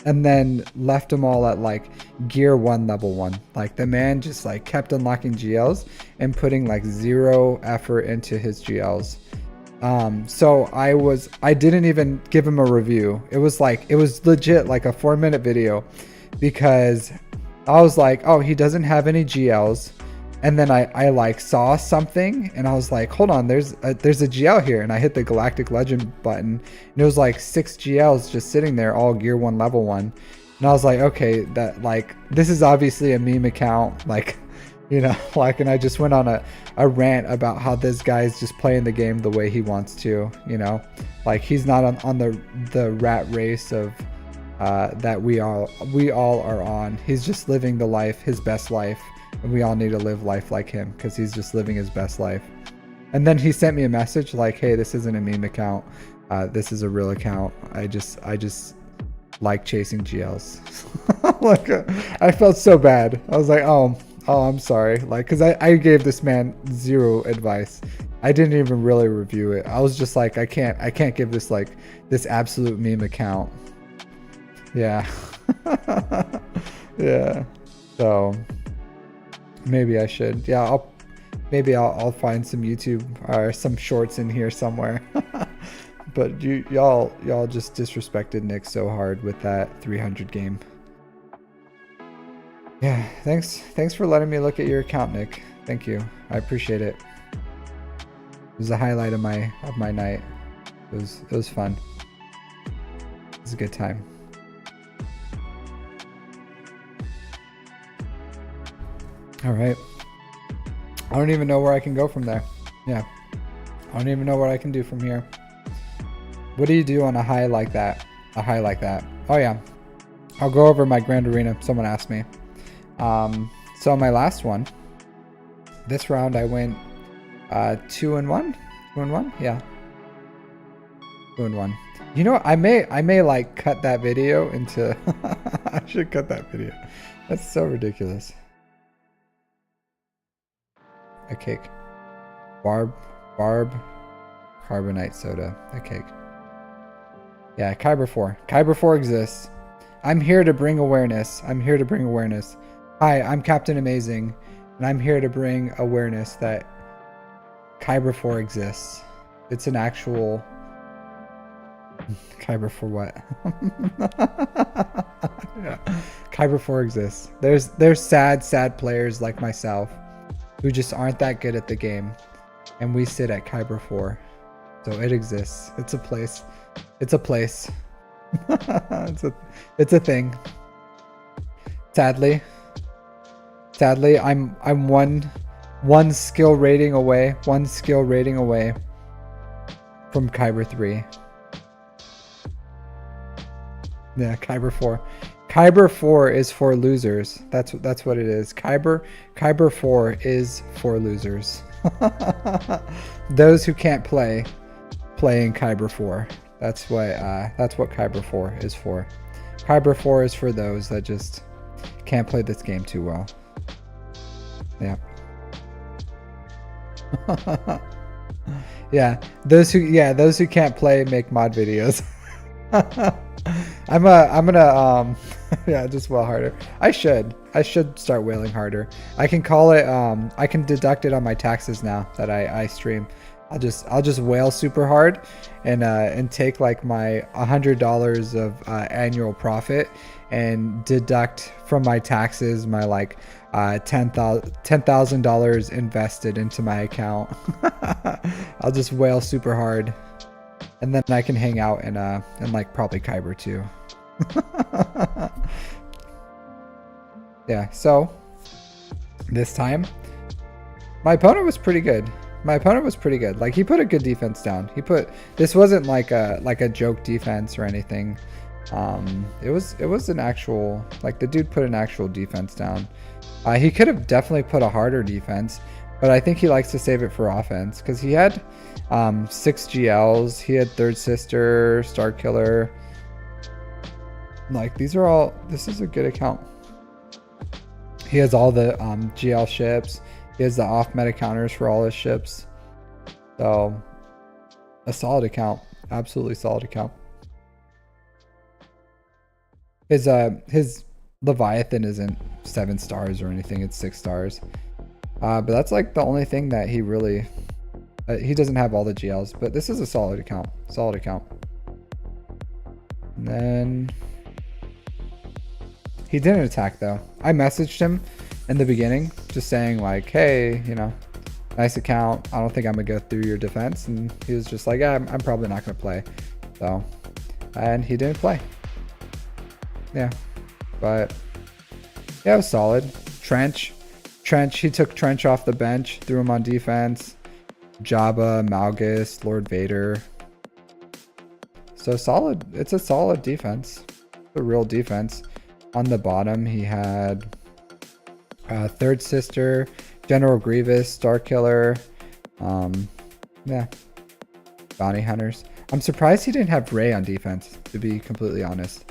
and then left them all at like gear 1 level 1. Like the man just like kept unlocking GLs and putting like 0 effort into his GLs. So I didn't even give him a review. It was legit like a 4-minute video, because I was like, oh, he doesn't have any GLs. And then I like saw something and I was like, hold on, there's a GL here. And I hit the Galactic Legend button and it was like 6 GLs just sitting there, all gear 1 level 1. And I was like, okay, that like, this is obviously a meme account. Like, you know, like, and I just went on a rant about how this guy's just playing the game the way he wants to, you know, like he's not on the rat race of, that we all are on. He's just living the life, his best life. And we all need to live life like him, because he's just living his best life. And then he sent me a message like, hey, this isn't a meme account. This is a real account. I just like chasing GLs. Like, I felt so bad. I was like, oh, I'm sorry. Like, because I gave this man 0 advice. I didn't even really review it. I was just like, I can't give this like this absolute meme account Yeah. Yeah. So maybe I should. Yeah, I'll find some YouTube or some shorts in here somewhere. But y'all just disrespected Nick so hard with that 300 game. Yeah, thanks for letting me look at your account, Nick. Thank you. I appreciate it. It was the highlight of my night. It was fun. It was a good time. All right. I don't even know where I can go from there. Yeah. I don't even know what I can do from here. What do you do on a high like that? A high like that. Oh yeah. I'll go over my Grand Arena. Someone asked me. So my last one, this round I went 2-1. 2-1? Yeah. 2-1. You know, I may like cut that video into I should cut that video. That's so ridiculous. A cake. Barb carbonite soda. A cake. Yeah, Kyber 4. Kyber 4 exists. I'm here to bring awareness. I'm here to bring awareness. Hi, I'm Captain Amazing, and I'm here to bring awareness that Kyber 4 exists. It's an actual Kyber 4 what? Yeah. Kyber 4 exists. There's sad players like myself who just aren't that good at the game, and we sit at Kyber 4. So it exists. It's a place. It's a place. it's a thing. Sadly, I'm one skill rating away. One skill rating away from Kyber 3. Yeah, Kyber 4. Kyber 4 is for losers. That's what it is. Kyber 4 is for losers. Those who can't play in Kyber 4. That's what Kyber 4 is for. Kyber 4 is for those that just can't play this game too well. Yeah. Yeah. Those who can't play make mod videos. I'm gonna yeah, just wail harder. I should start wailing harder. I can call it I can deduct it on my taxes now that I stream. I'll just wail super hard and take like my $100 of annual profit and deduct from my taxes my like $10,000 invested into my account. I'll just wail super hard, and then I can hang out and like probably Kyber too. Yeah, so this time my opponent was pretty good. Like, he put a good defense down. This wasn't like a joke defense or anything. It was an actual, like, the dude put an actual defense down. He could have definitely put a harder defense, but I think he likes to save it for offense because he had 6 GLs. He had Third Sister, Star Killer. Like, this is a good account. He has all the GL ships. He has the off meta counters for all his ships. So, a solid account. Absolutely solid account. His Leviathan isn't 7 stars or anything. It's 6 stars. But that's like the only thing that he really... he doesn't have all the GLs, but this is a solid account. Solid account. And then... he didn't attack though. I messaged him in the beginning just saying like, hey, you know, nice account. I don't think I'm gonna go through your defense. And he was just like, yeah, I'm probably not gonna play. So, and he didn't play. Yeah, but yeah, it was solid. Trench, he took Trench off the bench, threw him on defense. Jabba, Malgus, Lord Vader. So solid. It's a solid defense. It's a real defense. On the bottom, he had Third Sister, General Grievous, Star Killer, yeah, Bounty Hunters. I'm surprised he didn't have Rey on defense, to be completely honest.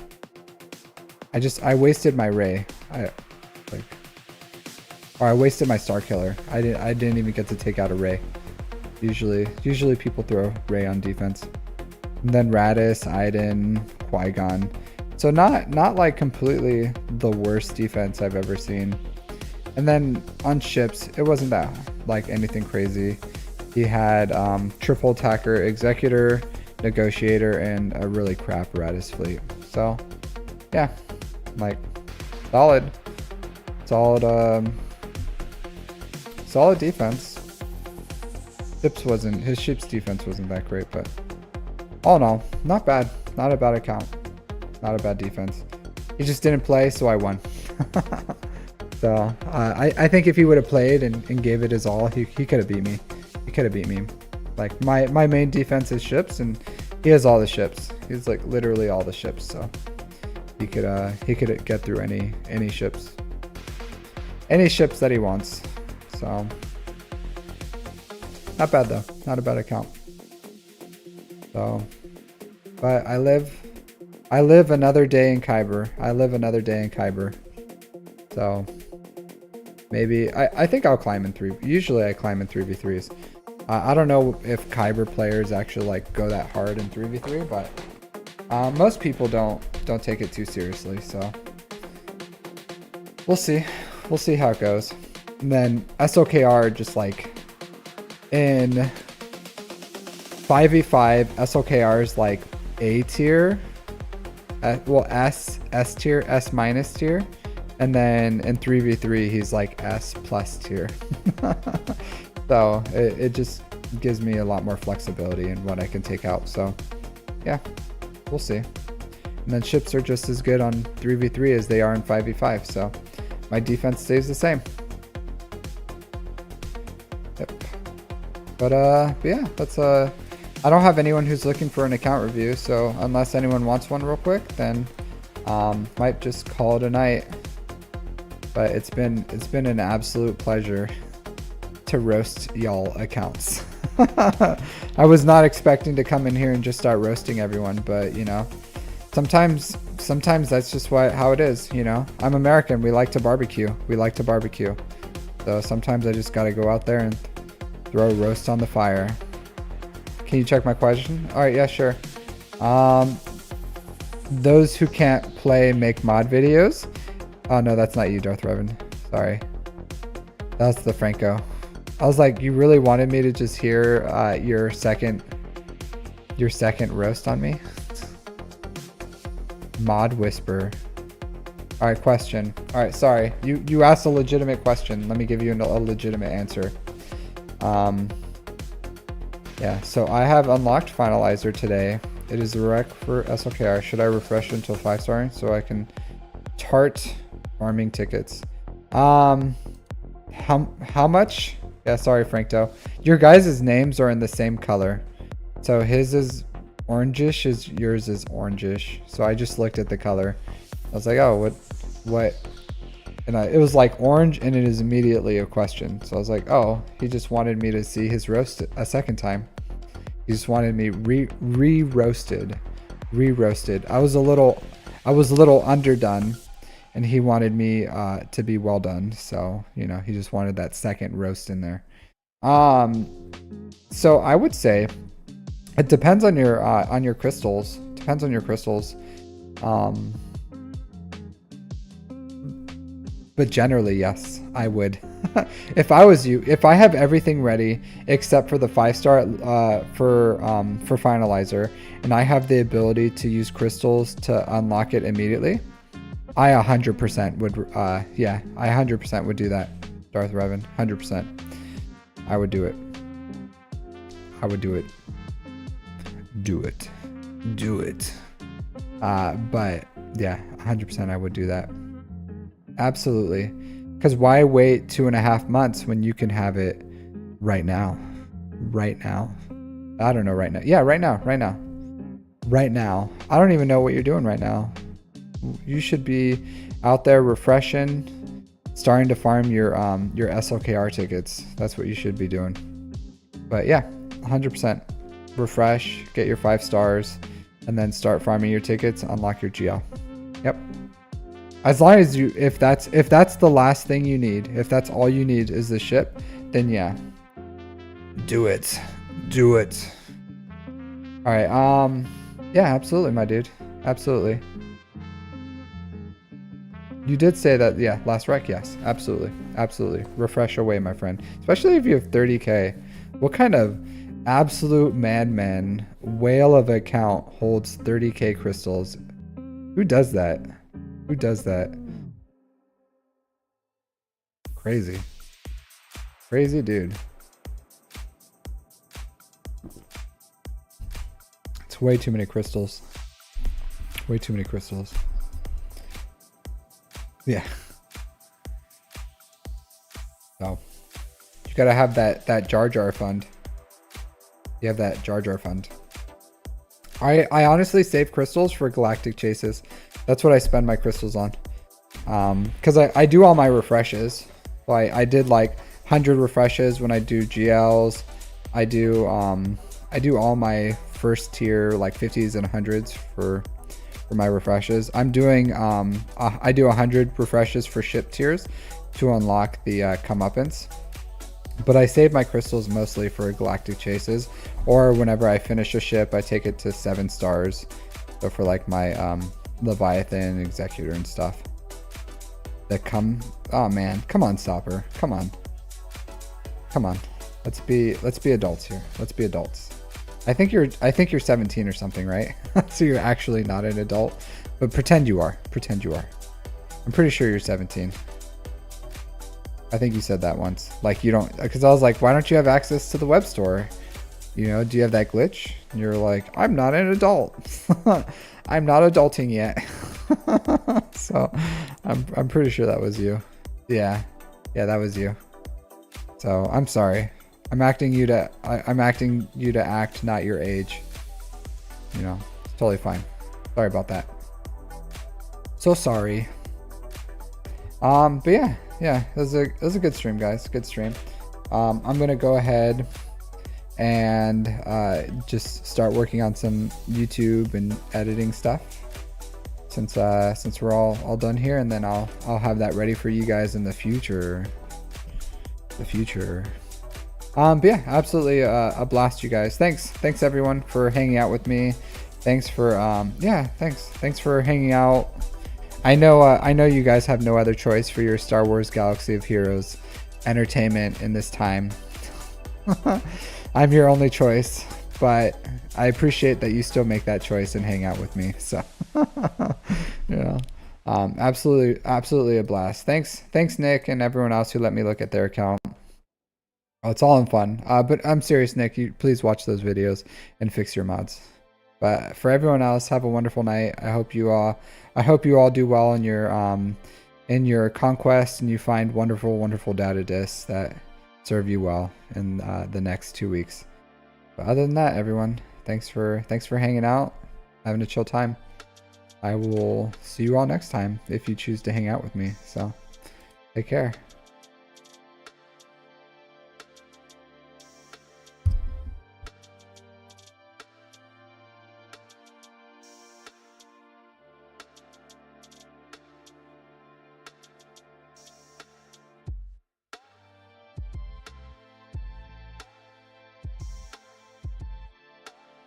I wasted my Rey. I wasted my Star Killer. I didn't even get to take out a Rey. Usually people throw Rey on defense. And then Radis, Iden, Qui-Gon. So not like completely the worst defense I've ever seen. And then on ships, it wasn't that like anything crazy. He had triple attacker, executor, negotiator, and a really crap Radis fleet. So yeah, like solid defense. His ship's defense wasn't that great, but all in all, not bad. Not a bad account. Not a bad defense. He just didn't play, so I won. So I think if he would have played and gave it his all, he could have beat me. He could have beat me. Like my main defense is ships, and he has all the ships. He's like literally all the ships, so he could get through any ships. Any ships that he wants. So not bad though. Not a bad account. So but I live another day in Kyber. I live another day in Kyber. So maybe I think I'll climb in 3. Usually I climb in 3v3s. I don't know if Kyber players actually like go that hard in 3v3, but most people don't take it too seriously. So we'll see. We'll see how it goes. And then SLKR just like in 5v5, SLKR is like A tier. Well, S tier, S minus tier. And then in 3v3, he's like S plus tier. So it just gives me a lot more flexibility in what I can take out. So yeah, we'll see. And then ships are just as good on 3v3 as they are in 5v5. So my defense stays the same. Yep. But yeah, that's I don't have anyone who's looking for an account review. So unless anyone wants one real quick, then might just call it a night. But it's been an absolute pleasure to roast y'all accounts. I was not expecting to come in here and just start roasting everyone, but you know, sometimes that's just how it is, you know. I'm American, we like to barbecue. So sometimes I just gotta go out there and throw a roast on the fire. Can you check my question? All right, yeah, sure. Those who can't play make mod videos. Oh no, that's not you, Darth Revan. Sorry. That's the Franco. I was like, you really wanted me to just hear your second roast on me? Mod whisper. All right, question. All right, sorry. You asked a legitimate question. Let me give you a legitimate answer. Yeah, so I have unlocked Finalizer today. It is a rec for SLKR. Should I refresh it until 5-star so I can tart farming tickets? How much? Yeah, sorry, Frankto. Your guys' names are in the same color. So his is orangish, yours is orangish. So I just looked at the color. I was like, oh, what? And it was like orange, and it is immediately a question. So I was like, oh, he just wanted me to see his roast a second time. He just wanted me re-roasted. I was a little underdone, and he wanted me to be well done. So, you know, he just wanted that second roast in there. So I would say it depends on your crystals. But generally, yes, I would. If I was you, if I have everything ready except for the 5-star for Finalizer, and I have the ability to use crystals to unlock it immediately, I 100% would. Yeah, I 100% would do that, Darth Revan. 100%. I would do it. Do it. But yeah, 100% I would do that. Absolutely. Because why wait 2.5 months when you can have it right now? I don't know right now. Yeah, right now. I don't even know what you're doing right now. You should be out there refreshing, starting to farm your SLKR tickets. That's what you should be doing. But yeah, 100%. Refresh, get your 5 stars, and then start farming your tickets, unlock your GL. Yep. As long as if that's the last thing you need, if that's all you need is the ship, then yeah. Do it. All right. Yeah, absolutely, my dude. Absolutely. You did say that, yeah, last rec, yes, absolutely, absolutely. Refresh away, my friend. Especially if you have 30k. What kind of absolute madman whale of an account holds 30k crystals? Who does that? Who does that? Crazy. Crazy dude. It's way too many crystals. Way too many crystals. Yeah. So you gotta have that Jar Jar fund. You have that Jar Jar fund. I honestly save crystals for galactic chases. That's what I spend my crystals on. Because I do all my refreshes. So I did like 100 refreshes when I do GLs. I do all my first tier like 50s and 100s for my refreshes. I'm doing I do 100 refreshes for ship tiers to unlock the comeuppance. But I save my crystals mostly for galactic chases, or whenever I finish a ship, I take it to 7 stars. So for like my Leviathan, Executor, and stuff. Oh man, come on, Stopper, come on, come on. Let's be adults here. Let's be adults. I think you're 17 or something, right? So you're actually not an adult, but pretend you are. Pretend you are. I'm pretty sure you're 17. I think you said that once. Like you don't, because I was like, why don't you have access to the web store? You know, do you have that glitch? And you're like, I'm not an adult. I'm not adulting yet. So I'm pretty sure that was you. Yeah, that was you. So I'm sorry. I'm acting you to act, not your age. You know, it's totally fine. Sorry about that. So sorry. But yeah, it was a good stream, guys. Good stream. I'm gonna go ahead and just start working on some YouTube and editing stuff since we're all done here, and then I'll have that ready for you guys in the future. But yeah, absolutely a blast, you guys. Thanks everyone for hanging out with me. Thanks for thanks for hanging out. I know you guys have no other choice for your Star Wars Galaxy of Heroes entertainment in this time. I'm your only choice, but I appreciate that you still make that choice and hang out with me. So absolutely a blast. Thanks Nick and everyone else who let me look at their account. Oh, it's all in fun. But I'm serious, Nick. You please watch those videos and fix your mods. But for everyone else, have a wonderful night. I hope you all do well in your conquest, and you find wonderful data discs that serve you well in the next 2 weeks. But other than that, everyone, thanks for hanging out, having a chill time. I will see you all next time if you choose to hang out with me. So take care.